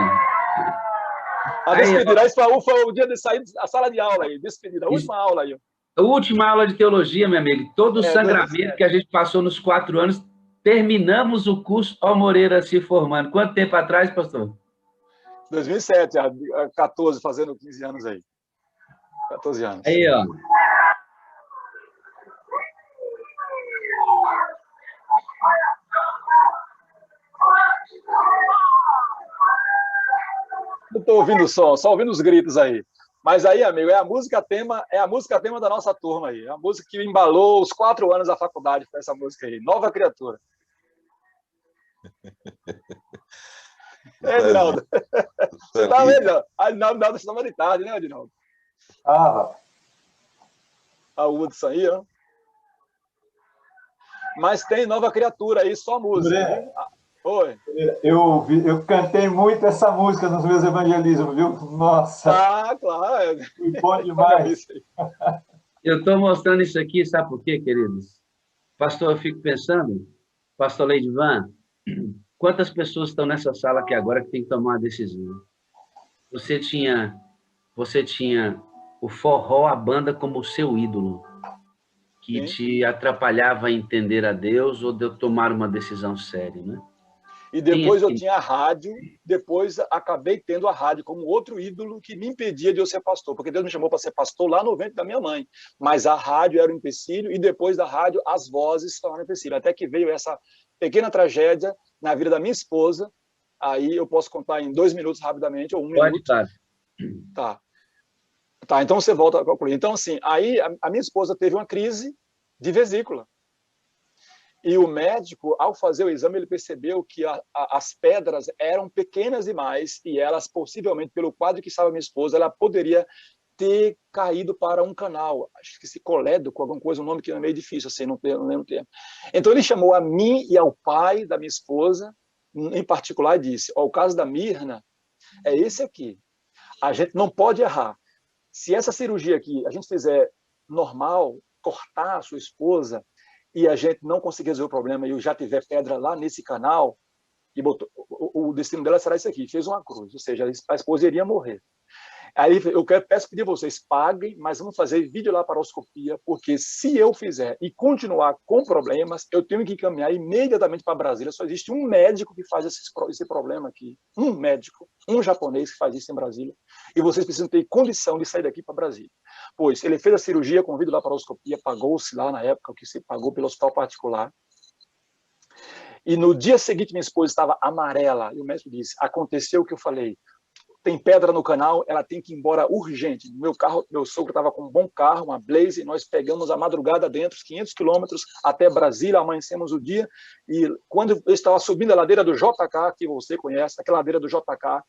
Speaker 3: A despedida, aí, foi o dia de sair da sala de aula aí, despedida, a última aula aí.
Speaker 1: A última aula de teologia, meu amigo, todo o sangramento que a gente passou nos 4 anos, terminamos o curso, ó Moreira se formando. Quanto tempo atrás, pastor?
Speaker 3: 2007, 14, fazendo 15 anos aí. 14 anos.
Speaker 1: Aí, ó.
Speaker 3: Não estou ouvindo o som, só ouvindo os gritos aí. Mas aí, amigo, é a música tema da nossa turma aí. É a música que embalou os 4 anos da faculdade com essa música aí. Nova Criatura. É, Edinaldo. Você tá vendo? Edinaldo, você estava de tarde, né, Edinaldo? A Hudson aí, ó. Mas tem Nova Criatura aí, só música. Viu? Oi.
Speaker 5: Eu cantei muito essa música nos meus evangelismos, viu? Nossa!
Speaker 3: Ah, claro.
Speaker 5: Foi bom demais.
Speaker 1: Eu estou mostrando isso aqui, sabe por quê, queridos? Pastor, eu fico pensando, pastor Leidivan, quantas pessoas estão nessa sala aqui agora que tem que tomar uma decisão? Você tinha o forró, a banda, como o seu ídolo, que te atrapalhava a entender a Deus ou de tomar uma decisão séria, né?
Speaker 3: E depois eu tinha a rádio, depois acabei tendo a rádio como outro ídolo que me impedia de eu ser pastor, porque Deus me chamou para ser pastor lá no ventre da minha mãe, mas a rádio era um empecilho e depois da rádio as vozes se tornaram empecilho, até que veio essa pequena tragédia na vida da minha esposa. Aí eu posso contar em 2 minutos rapidamente, ou 1 minuto. Tá, então você volta a concluir. Então, assim, aí a minha esposa teve uma crise de vesícula. E o médico, ao fazer o exame, ele percebeu que as pedras eram pequenas demais e elas, possivelmente, pelo quadro que estava minha esposa, ela poderia ter caído para um canal. Acho que esse colédo, com alguma coisa, um nome que é meio difícil, assim, não lembro o termo. Então, ele chamou a mim e ao pai da minha esposa, em particular, e disse: o caso da Mirna é esse aqui. A gente não pode errar. Se essa cirurgia aqui a gente fizer normal, cortar a sua esposa, e a gente não conseguir resolver o problema e eu já tiver pedra lá nesse canal, e botou, o destino dela será esse aqui, fez uma cruz, ou seja, a esposa iria morrer. Aí eu peço pedir a vocês, paguem, mas vamos fazer videolaparoscopia, porque se eu fizer e continuar com problemas, eu tenho que encaminhar imediatamente para Brasília. Só existe um médico que faz esse problema aqui, um médico, um japonês que faz isso em Brasília, e vocês precisam ter condição de sair daqui para Brasília. Pois ele fez a cirurgia com videolaparoscopia, pagou-se lá na época, o que se pagou pelo hospital particular. E no dia seguinte, minha esposa estava amarela, e o médico disse: aconteceu o que eu falei, tem pedra no canal, ela tem que ir embora urgente. Meu carro, meu sogro estava com um bom carro, uma Blaze, nós pegamos a madrugada dentro, os 500 quilômetros até Brasília, amanhecemos o dia, e quando eu estava subindo a ladeira do JK, que você conhece, aquela ladeira do JK,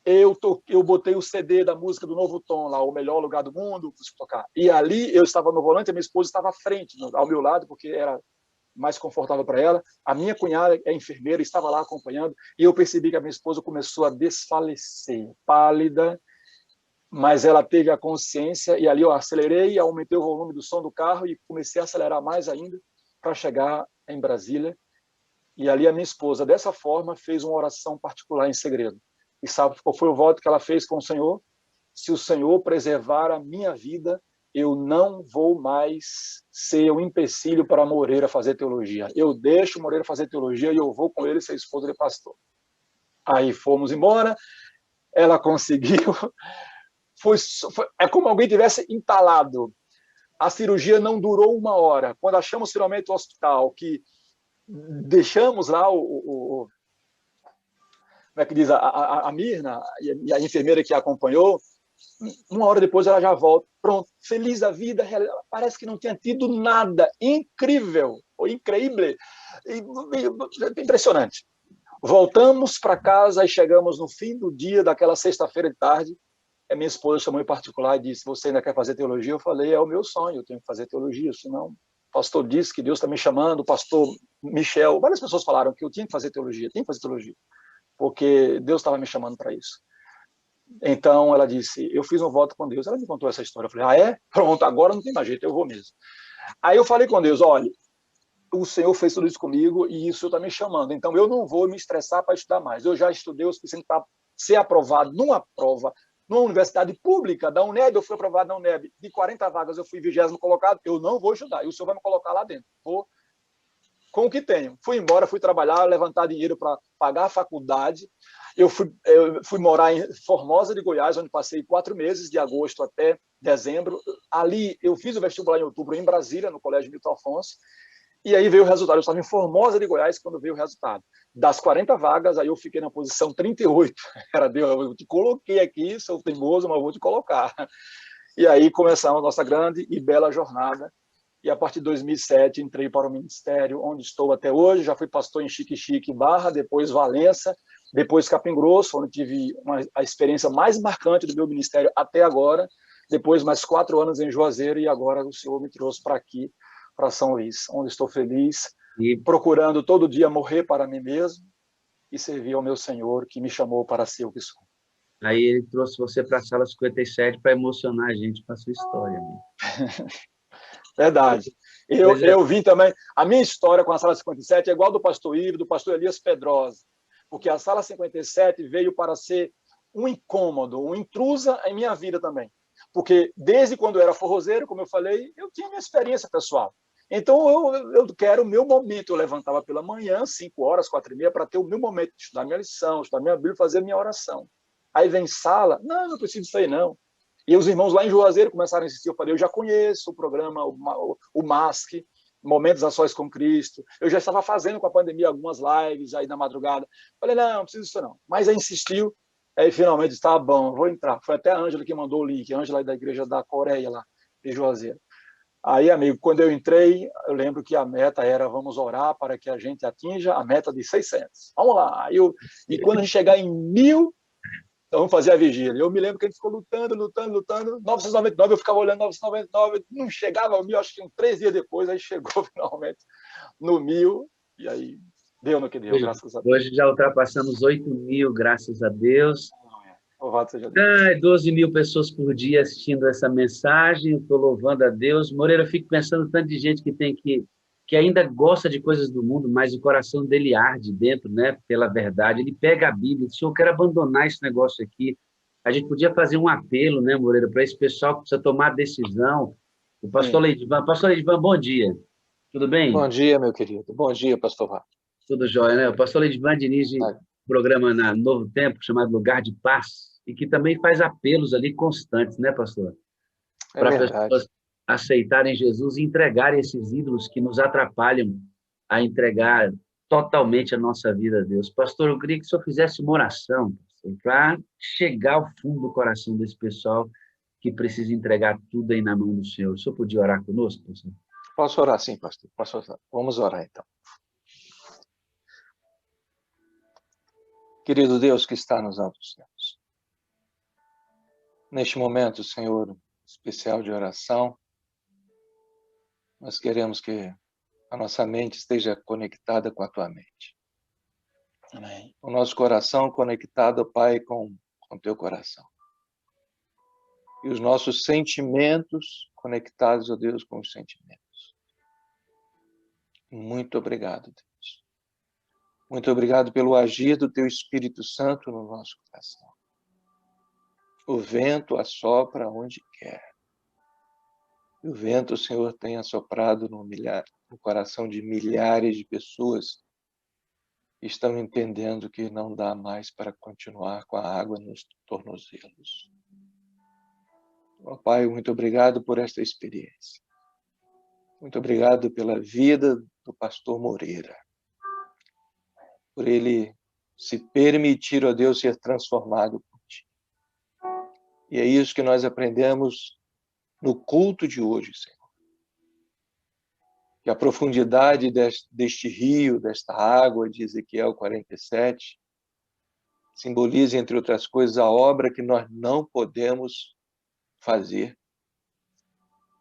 Speaker 3: eu botei o CD da música do Novo Tom lá, O Melhor Lugar do Mundo, tocar. E ali eu estava no volante, a minha esposa estava à frente, ao meu lado, porque era mais confortável para ela. A minha cunhada é enfermeira, estava lá acompanhando, e eu percebi que a minha esposa começou a desfalecer, pálida, mas ela teve a consciência, e ali eu acelerei, aumentei o volume do som do carro e comecei a acelerar mais ainda para chegar em Brasília. E ali a minha esposa, dessa forma, fez uma oração particular em segredo. E sabe qual foi o voto que ela fez com o Senhor? Se o Senhor preservar a minha vida, eu não vou mais ser um empecilho para Moreira fazer teologia. Eu deixo Moreira fazer teologia e eu vou com ele ser esposa de pastor. Aí fomos embora, ela conseguiu. É como alguém tivesse entalado. A cirurgia não durou 1 hora. Quando achamos finalmente o hospital, que deixamos lá como é que diz, a Mirna e a enfermeira que a acompanhou, 1 hora depois ela já volta. Pronto, feliz da vida, parece que não tinha tido nada. Incrível, ou incrível, impressionante. Voltamos para casa e chegamos no fim do dia, daquela sexta-feira de tarde. A minha esposa chamou em particular e disse: você ainda quer fazer teologia? Eu falei: é o meu sonho, eu tenho que fazer teologia, senão o pastor disse que Deus está me chamando, o pastor Michel, várias pessoas falaram que eu tinha que fazer teologia, porque Deus estava me chamando para isso. Então ela disse: eu fiz um voto com Deus. Ela me contou essa história. Eu falei: ah, é? Pronto, agora não tem mais jeito, eu vou mesmo. Aí eu falei com Deus: olha, o Senhor fez tudo isso comigo e isso está me chamando, então eu não vou me estressar para estudar mais. Eu já estudei o suficiente para ser aprovado numa prova, numa universidade pública da UNEB. Eu fui aprovado na UNEB, de 40 vagas eu fui 20º colocado. Eu não vou estudar, e o Senhor vai me colocar lá dentro. Vou com o que tenho. Fui embora, fui trabalhar, levantar dinheiro para pagar a faculdade. Eu fui morar em Formosa de Goiás, onde passei 4 meses, de agosto até dezembro. Ali eu fiz o vestibular em outubro em Brasília, no Colégio Milton Afonso. E aí veio o resultado. Eu estava em Formosa de Goiás quando veio o resultado. Das 40 vagas, aí eu fiquei na posição 38. Era Deus, eu te coloquei aqui, sou teimoso, mas vou te colocar. E aí começamos a nossa grande e bela jornada. E a partir de 2007 entrei para o ministério, onde estou até hoje. Já fui pastor em Xique-Xique, Barra, depois Valença, depois Capim Grosso, onde tive a experiência mais marcante do meu ministério até agora. Depois mais 4 anos em Juazeiro, e agora o Senhor me trouxe para aqui, para São Luís, onde estou feliz, procurando todo dia morrer para mim mesmo e servir ao meu Senhor, que me chamou para ser o que sou.
Speaker 1: Aí ele trouxe você para a sala 57 para emocionar a gente com a sua história.
Speaker 3: Verdade. Eu vim também. A minha história com a sala 57 é igual do pastor Ivo, do pastor Elias Pedrosa, porque a sala 57 veio para ser um incômodo, uma intrusa em minha vida também. Porque desde quando eu era forrozeiro, como eu falei, eu tinha minha experiência pessoal. Então, eu quero o meu momento. Eu levantava pela manhã, 5 horas, 4h30, para ter o meu momento de estudar minha lição, estudar minha Bíblia, fazer minha oração. Aí vem sala, não preciso disso aí, não. E os irmãos lá em Juazeiro começaram a insistir. Eu falei: eu já conheço o programa, o MASC, Momentos a Sós com Cristo. Eu já estava fazendo com a pandemia algumas lives aí na madrugada. Falei: não preciso disso não. Mas aí insistiu, aí finalmente estava bom, vou entrar. Foi até a Ângela que mandou o link, a Ângela da igreja da Coreia lá, de Juazeiro. Aí, amigo, quando eu entrei, eu lembro que a meta era: vamos orar para que a gente atinja a meta de 600. Vamos lá. E quando a gente chegar em 1.000, então vamos fazer a vigília. Eu me lembro que a gente ficou lutando. 999, eu ficava olhando 999, não chegava ao 1.000, acho que 3 dias depois, aí chegou finalmente no 1.000, e aí deu no que deu, graças a Deus.
Speaker 1: Hoje já ultrapassamos 8.000, graças a Deus.
Speaker 3: Louvado seja Deus.
Speaker 1: 12.000 pessoas por dia assistindo essa mensagem, eu estou louvando a Deus. Moreira, eu fico pensando tanto de gente que ainda gosta de coisas do mundo, mas o coração dele arde dentro, né, pela verdade. Ele pega a Bíblia e diz: eu quero abandonar esse negócio aqui. A gente podia fazer um apelo, né, Moreira, para esse pessoal que precisa tomar decisão. O pastor Leidivan. Pastor Leidivan, bom dia. Tudo bem?
Speaker 6: Bom dia, meu querido. Bom dia, pastor Vá.
Speaker 1: Tudo jóia, né? O pastor Leidivan dirige um programa na Novo Tempo, chamado Lugar de Paz, e que também faz apelos ali constantes, né, pastor? Para pessoas aceitarem Jesus e entregarem esses ídolos que nos atrapalham a entregar totalmente a nossa vida a Deus. Pastor, eu queria que o senhor fizesse uma oração para chegar ao fundo do coração desse pessoal que precisa entregar tudo aí na mão do Senhor. O senhor podia orar conosco, pastor?
Speaker 6: Posso orar, sim, pastor. Posso orar. Vamos orar, então. Querido Deus que está nos altos céus, neste momento, Senhor, especial de oração, nós queremos que a nossa mente esteja conectada com a Tua mente. Amém. O nosso coração conectado, Pai, com o Teu coração. E os nossos sentimentos conectados, ó Deus, com os sentimentos. Muito obrigado, Deus. Muito obrigado pelo agir do Teu Espírito Santo no nosso coração. O vento assopra onde quer. E o vento, Senhor, tem assoprado no coração de milhares de pessoas que estão entendendo que não dá mais para continuar com a água nos tornozelos. Ó Pai, muito obrigado por esta experiência. Muito obrigado pela vida do pastor Moreira, por ele se permitir, ó Deus, ser transformado por Ti. E é isso que nós aprendemos no culto de hoje, Senhor. Que a profundidade deste rio, desta água de Ezequiel 47, simboliza, entre outras coisas, a obra que nós não podemos fazer,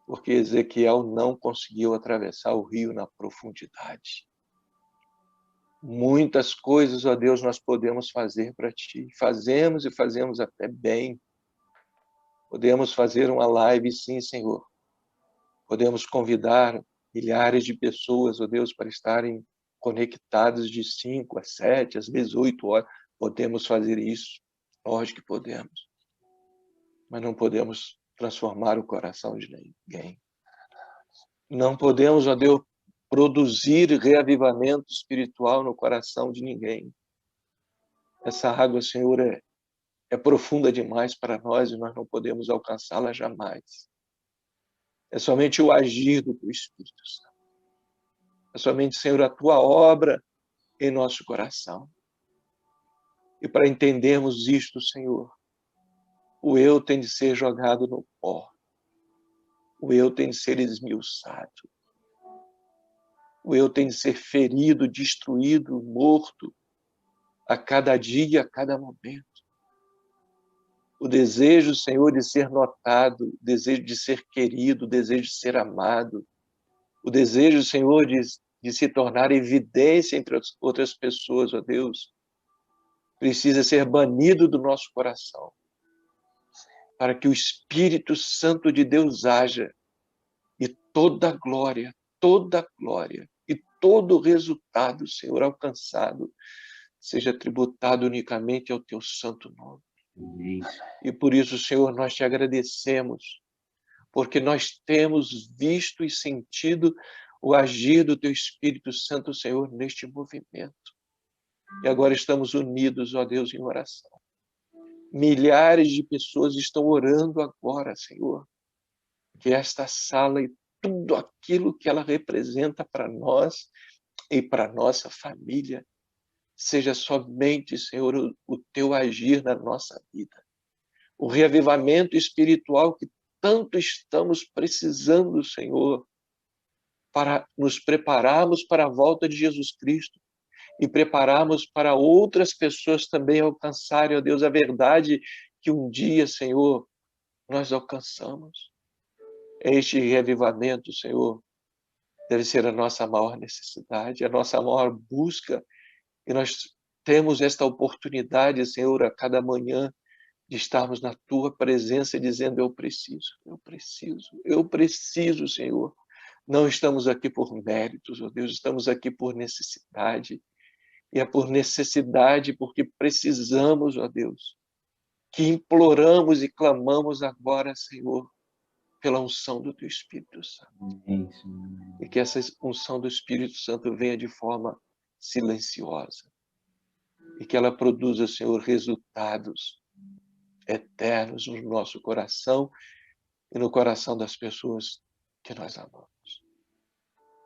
Speaker 6: porque Ezequiel não conseguiu atravessar o rio na profundidade. Muitas coisas, ó Deus, nós podemos fazer para Ti. Fazemos e fazemos até bem. Podemos fazer uma live, sim, Senhor. Podemos convidar milhares de pessoas, ó Deus, para estarem conectadas de 5 a 7, às vezes 8 horas. Podemos fazer isso. Lógico que podemos. Mas não podemos transformar o coração de ninguém. Não podemos, ó Deus, produzir reavivamento espiritual no coração de ninguém. Essa água, Senhor, é profunda demais para nós e nós não podemos alcançá-la jamais. É somente o agir do Teu Espírito Santo. É somente, Senhor, a Tua obra em nosso coração. E para entendermos isto, Senhor, o eu tem de ser jogado no pó. O eu tem de ser esmiuçado. O eu tem de ser ferido, destruído, morto, a cada dia, a cada momento. O desejo, Senhor, de ser notado, o desejo de ser querido, o desejo de ser amado, o desejo, Senhor, de se tornar evidência entre as outras pessoas, ó Deus, precisa ser banido do nosso coração, para que o Espírito Santo de Deus haja e toda a glória e todo o resultado, Senhor, alcançado, seja tributado unicamente ao Teu santo nome. E por isso, Senhor, nós Te agradecemos, porque nós temos visto e sentido o agir do Teu Espírito Santo, Senhor, neste movimento. E agora estamos unidos, ó Deus, em oração. Milhares de pessoas estão orando agora, Senhor, que esta sala e tudo aquilo que ela representa para nós e para nossa família seja somente, Senhor, o Teu agir na nossa vida. O reavivamento espiritual que tanto estamos precisando, Senhor, para nos prepararmos para a volta de Jesus Cristo e prepararmos para outras pessoas também alcançarem, ó Deus, a verdade que um dia, Senhor, nós alcançamos. Este reavivamento, Senhor, deve ser a nossa maior necessidade, a nossa maior busca, e nós temos esta oportunidade, Senhor, a cada manhã, de estarmos na Tua presença dizendo, eu preciso, Senhor. Não estamos aqui por méritos, ó Deus, estamos aqui por necessidade. E é por necessidade, porque precisamos, ó Deus, que imploramos e clamamos agora, Senhor, pela unção do Teu Espírito Santo. E que essa unção do Espírito Santo venha de forma silenciosa. E que ela produza, Senhor, resultados eternos no nosso coração e no coração das pessoas que nós amamos.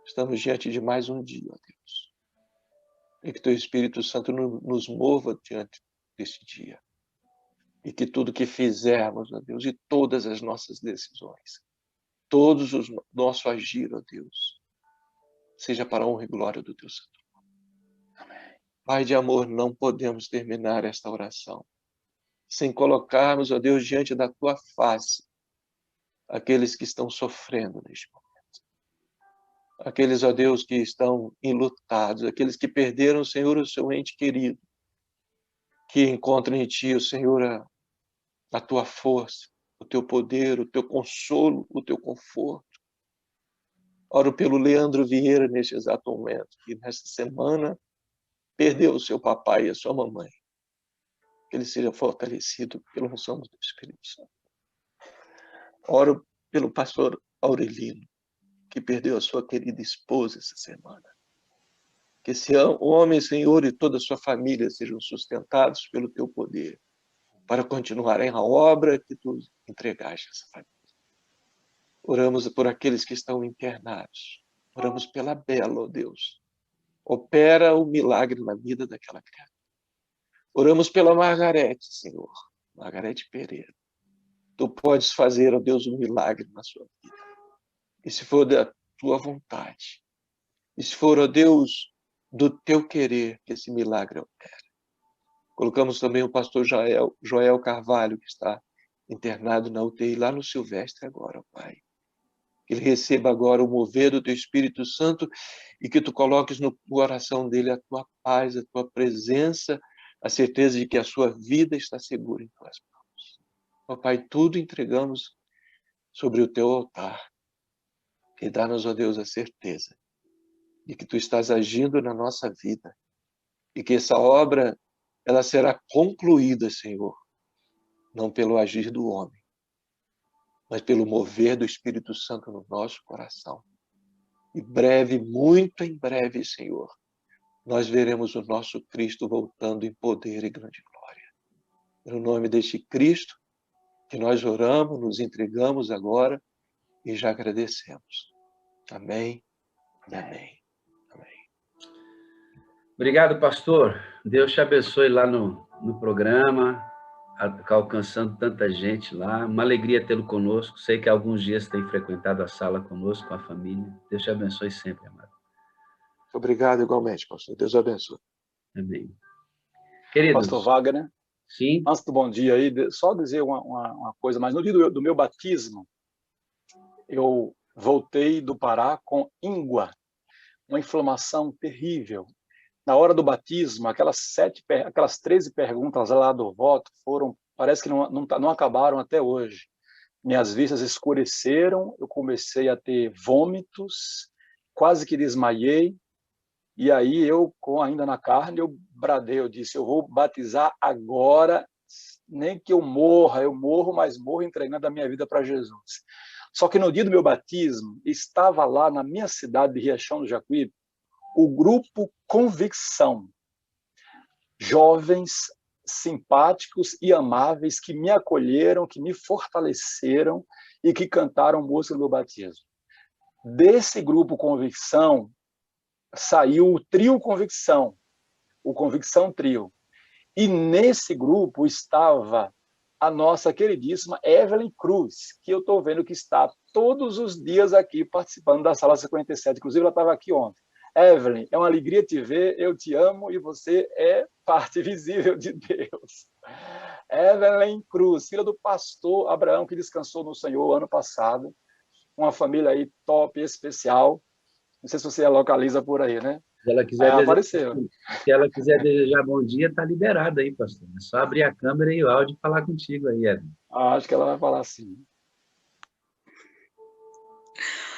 Speaker 6: Estamos diante de mais um dia, ó Deus. E que Teu Espírito Santo nos mova diante deste dia. E que tudo que fizermos, ó Deus, e todas as nossas decisões, todos os nosso agir, ó Deus, seja para a honra e glória do Teu santo nome. Amém. Pai de amor, não podemos terminar esta oração sem colocarmos, ó Deus, diante da Tua face aqueles que estão sofrendo neste momento. Aqueles, ó Deus, que estão enlutados, aqueles que perderam, Senhor, o seu ente querido, que encontram em Ti, o Senhor, a Tua força, o Teu poder, o Teu consolo, o Teu conforto. Oro pelo Leandro Vieira neste exato momento, que nesta semana perdeu o seu papai e a sua mamãe. Que ele seja fortalecido pela unção do Espírito Santo. Oro pelo pastor Aurelino, que perdeu a sua querida esposa essa semana. Que esse homem, Senhor, e toda a sua família sejam sustentados pelo Teu poder, para continuarem a obra que Tu entregaste a essa família. Oramos por aqueles que estão internados. Oramos pela Bela, ó Deus. Opera o milagre na vida daquela criatura. Oramos pela Margarete, Senhor. Margarete Pereira. Tu podes fazer, ó Deus, um milagre na sua vida. E se for da tua vontade, e se for, ó Deus, do teu querer, que esse milagre opere. Colocamos também o pastor Joel Carvalho, que está internado na UTI lá no Silvestre agora, ó Pai. Que ele receba agora o mover do teu Espírito Santo e que tu coloques no coração dele a tua paz, a tua presença, a certeza de que a sua vida está segura em tuas mãos. Ó Pai, tudo entregamos sobre o teu altar. E dá-nos, ó Deus, a certeza de que tu estás agindo na nossa vida e que essa obra ela será concluída, Senhor, não pelo agir do homem, mas pelo mover do Espírito Santo no nosso coração. E breve, muito em breve, Senhor, nós veremos o nosso Cristo voltando em poder e grande glória. No nome deste Cristo, que nós oramos, nos entregamos agora e já agradecemos. Amém e amém. Amém.
Speaker 1: Obrigado, pastor. Deus te abençoe lá no programa, alcançando tanta gente lá. Uma alegria tê-lo conosco. Sei que há alguns dias tem frequentado a sala conosco, com a família. Deus te abençoe sempre, amado.
Speaker 6: Obrigado igualmente, pastor. Deus abençoe.
Speaker 1: Amém. Queridos.
Speaker 3: Pastor Wagner,
Speaker 1: sim.
Speaker 3: Antes do bom dia aí, só dizer uma coisa, mas no dia do meu batismo, eu voltei do Pará com íngua, uma inflamação terrível. Na hora do batismo, aquelas 13 perguntas lá do voto parece que não acabaram até hoje. Minhas vistas escureceram, eu comecei a ter vômitos, quase que desmaiei, e aí ainda na carne, eu bradei, eu disse, eu vou batizar agora, nem que eu morro, mas morro entregando a minha vida para Jesus. Só que no dia do meu batismo, estava lá na minha cidade de Riachão do Jacuípe, o grupo Convicção, jovens simpáticos e amáveis que me acolheram, que me fortaleceram e que cantaram música do meu batismo. Desse grupo Convicção, saiu o trio Convicção, o Convicção Trio. E nesse grupo estava a nossa queridíssima Evelyn Cruz, que eu estou vendo que está todos os dias aqui participando da Sala 57. Inclusive, ela estava aqui ontem. Evelyn, é uma alegria te ver, eu te amo e você é parte visível de Deus. Evelyn Cruz, filha do pastor Abraão, que descansou no Senhor ano passado. Uma família aí top, especial. Não sei se você localiza por aí, né?
Speaker 1: Se ela quiser
Speaker 3: apareceu.
Speaker 1: Se ela quiser desejar bom dia, está liberada aí, pastor. É só abrir a câmera e o áudio e falar contigo aí, Evelyn.
Speaker 3: Acho que ela vai falar assim.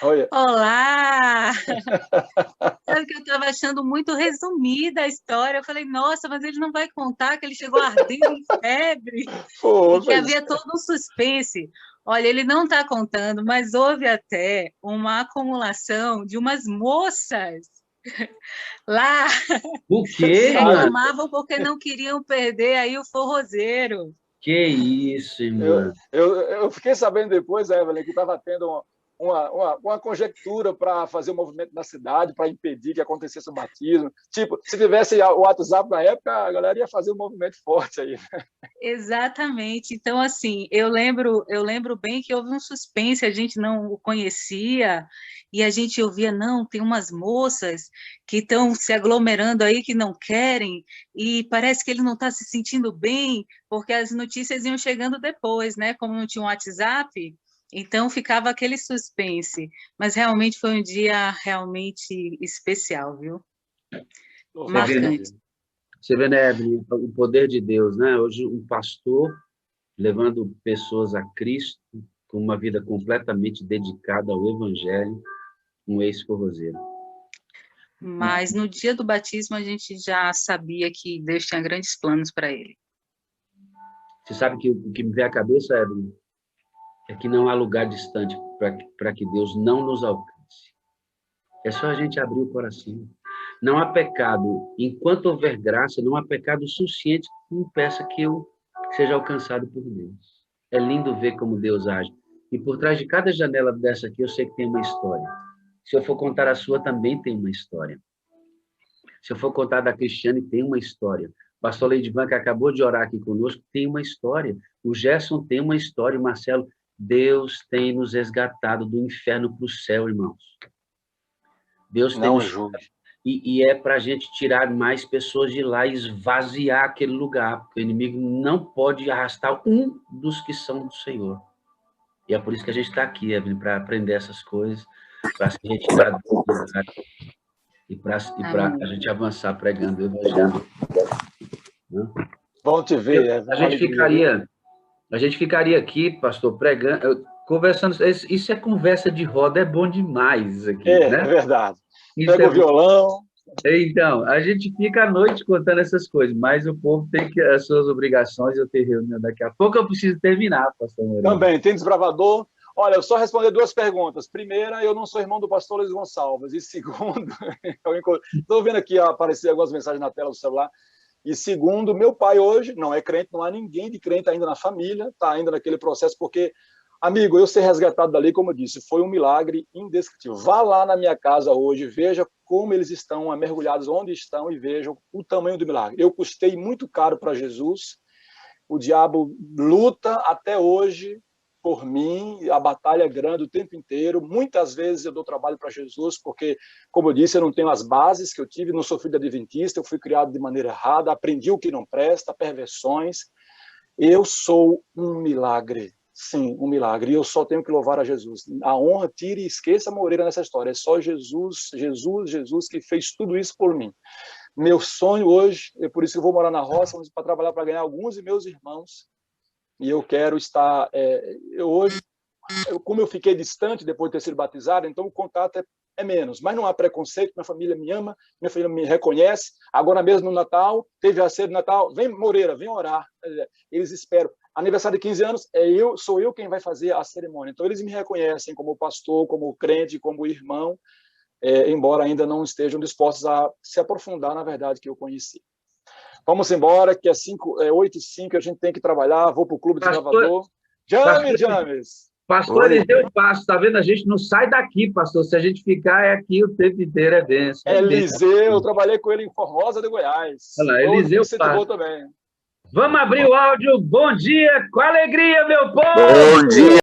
Speaker 3: Oi.
Speaker 7: Olá! Sabe que eu estava achando muito resumida a história. Eu falei, nossa, mas ele não vai contar que ele chegou ardendo em febre. E que havia todo um suspense. Olha, ele não está contando, mas houve até uma acumulação de umas moças lá.
Speaker 1: O quê?
Speaker 7: Reclamavam porque não queriam perder aí o forrozeiro.
Speaker 1: Que isso, irmão.
Speaker 3: Eu fiquei sabendo depois, Evelyn, que estava tendo uma conjectura para fazer um movimento na cidade, para impedir que acontecesse o batismo. Tipo, se tivesse o WhatsApp na época, a galera ia fazer um movimento forte aí.
Speaker 7: Exatamente. Então, assim, eu lembro bem que houve um suspense, a gente não o conhecia, e a gente ouvia, não, tem umas moças que estão se aglomerando aí, que não querem, e parece que ele não está se sentindo bem, porque as notícias iam chegando depois, né? Como não tinha um WhatsApp, então ficava aquele suspense. Mas realmente foi um dia realmente especial, viu? Marcante.
Speaker 1: Você vê, né, Evelyn, o poder de Deus, né? Hoje um pastor levando pessoas a Cristo com uma vida completamente dedicada ao Evangelho, um ex-forrozeiro.
Speaker 7: Mas no dia do batismo a gente já sabia que Deus tinha grandes planos para ele.
Speaker 1: Você sabe que o que me vem à cabeça, Evelyn, é que não há lugar distante para que Deus não nos alcance. É só a gente abrir o coração. Não há pecado, enquanto houver graça, não há pecado suficiente que impeça que eu seja alcançado por Deus. É lindo ver como Deus age. E por trás de cada janela dessa aqui, eu sei que tem uma história. Se eu for contar a sua, também tem uma história. Se eu for contar da Cristiane, tem uma história. O pastor Leidivan, que acabou de orar aqui conosco, tem uma história. O Gerson tem uma história. O Marcelo, Deus tem nos resgatado do inferno para o céu, irmãos. Deus tem nos... E é para a gente tirar mais pessoas de lá e esvaziar aquele lugar, porque o inimigo não pode arrastar um dos que são do Senhor. E é por isso que a gente está aqui, Evelyn, para aprender essas coisas, para se retirar do lugar e para a gente avançar pregando o Evangelho.
Speaker 3: Bom te ver.
Speaker 1: A gente ficaria aqui, pastor, pregando, conversando. Isso é conversa de roda, é bom demais aqui, né?
Speaker 3: É verdade. Pega o violão.
Speaker 1: Então, a gente fica à noite contando essas coisas, mas o povo tem as suas obrigações. Eu tenho reunião daqui a pouco, eu preciso terminar, pastor Moreira.
Speaker 3: Também, tem desbravador. Olha, eu só responder 2 perguntas. Primeira, eu não sou irmão do pastor Luiz Gonçalves. E segundo, estou vendo aqui aparecer algumas mensagens na tela do celular. E segundo, meu pai hoje não é crente, não há ninguém de crente ainda na família, está ainda naquele processo, porque, amigo, eu ser resgatado dali, como eu disse, foi um milagre indescritível. Vá lá na minha casa hoje, veja como eles estão mergulhados, onde estão, e vejam o tamanho do milagre. Eu custei muito caro para Jesus, o diabo luta até hoje por mim, a batalha é grande o tempo inteiro. Muitas vezes eu dou trabalho para Jesus, porque, como eu disse, eu não tenho as bases que eu tive, não sou filho de adventista, eu fui criado de maneira errada, aprendi o que não presta, perversões. Eu sou um milagre, sim, um milagre, e eu só tenho que louvar a Jesus. A honra, tire e esqueça a Moreira nessa história, é só Jesus que fez tudo isso por mim. Meu sonho hoje, é por isso que eu vou morar na roça, para trabalhar para ganhar alguns de meus irmãos, e eu quero estar... hoje, como eu fiquei distante depois de ter sido batizado, então o contato é menos. Mas não há preconceito, minha família me ama, minha família me reconhece. Agora mesmo no Natal, teve a ceia do Natal, vem Moreira, vem orar. Eles esperam. Aniversário de 15 anos, sou eu quem vai fazer a cerimônia. Então eles me reconhecem como pastor, como crente, como irmão, embora ainda não estejam dispostos a se aprofundar na verdade que eu conheci. Vamos embora, que é 8h05, a gente tem que trabalhar. Vou para o Clube de Salvador. James!
Speaker 1: Pastor Eliseu Passo, está vendo? A gente não sai daqui, pastor. Se a gente ficar aqui o tempo inteiro, é bênção.
Speaker 3: Eliseu, eu trabalhei com ele em Formosa de Goiás.
Speaker 1: Olha lá, Eliseu Passo.
Speaker 3: Também.
Speaker 1: Vamos abrir o áudio. Bom dia, com alegria, meu povo!
Speaker 8: Bom dia!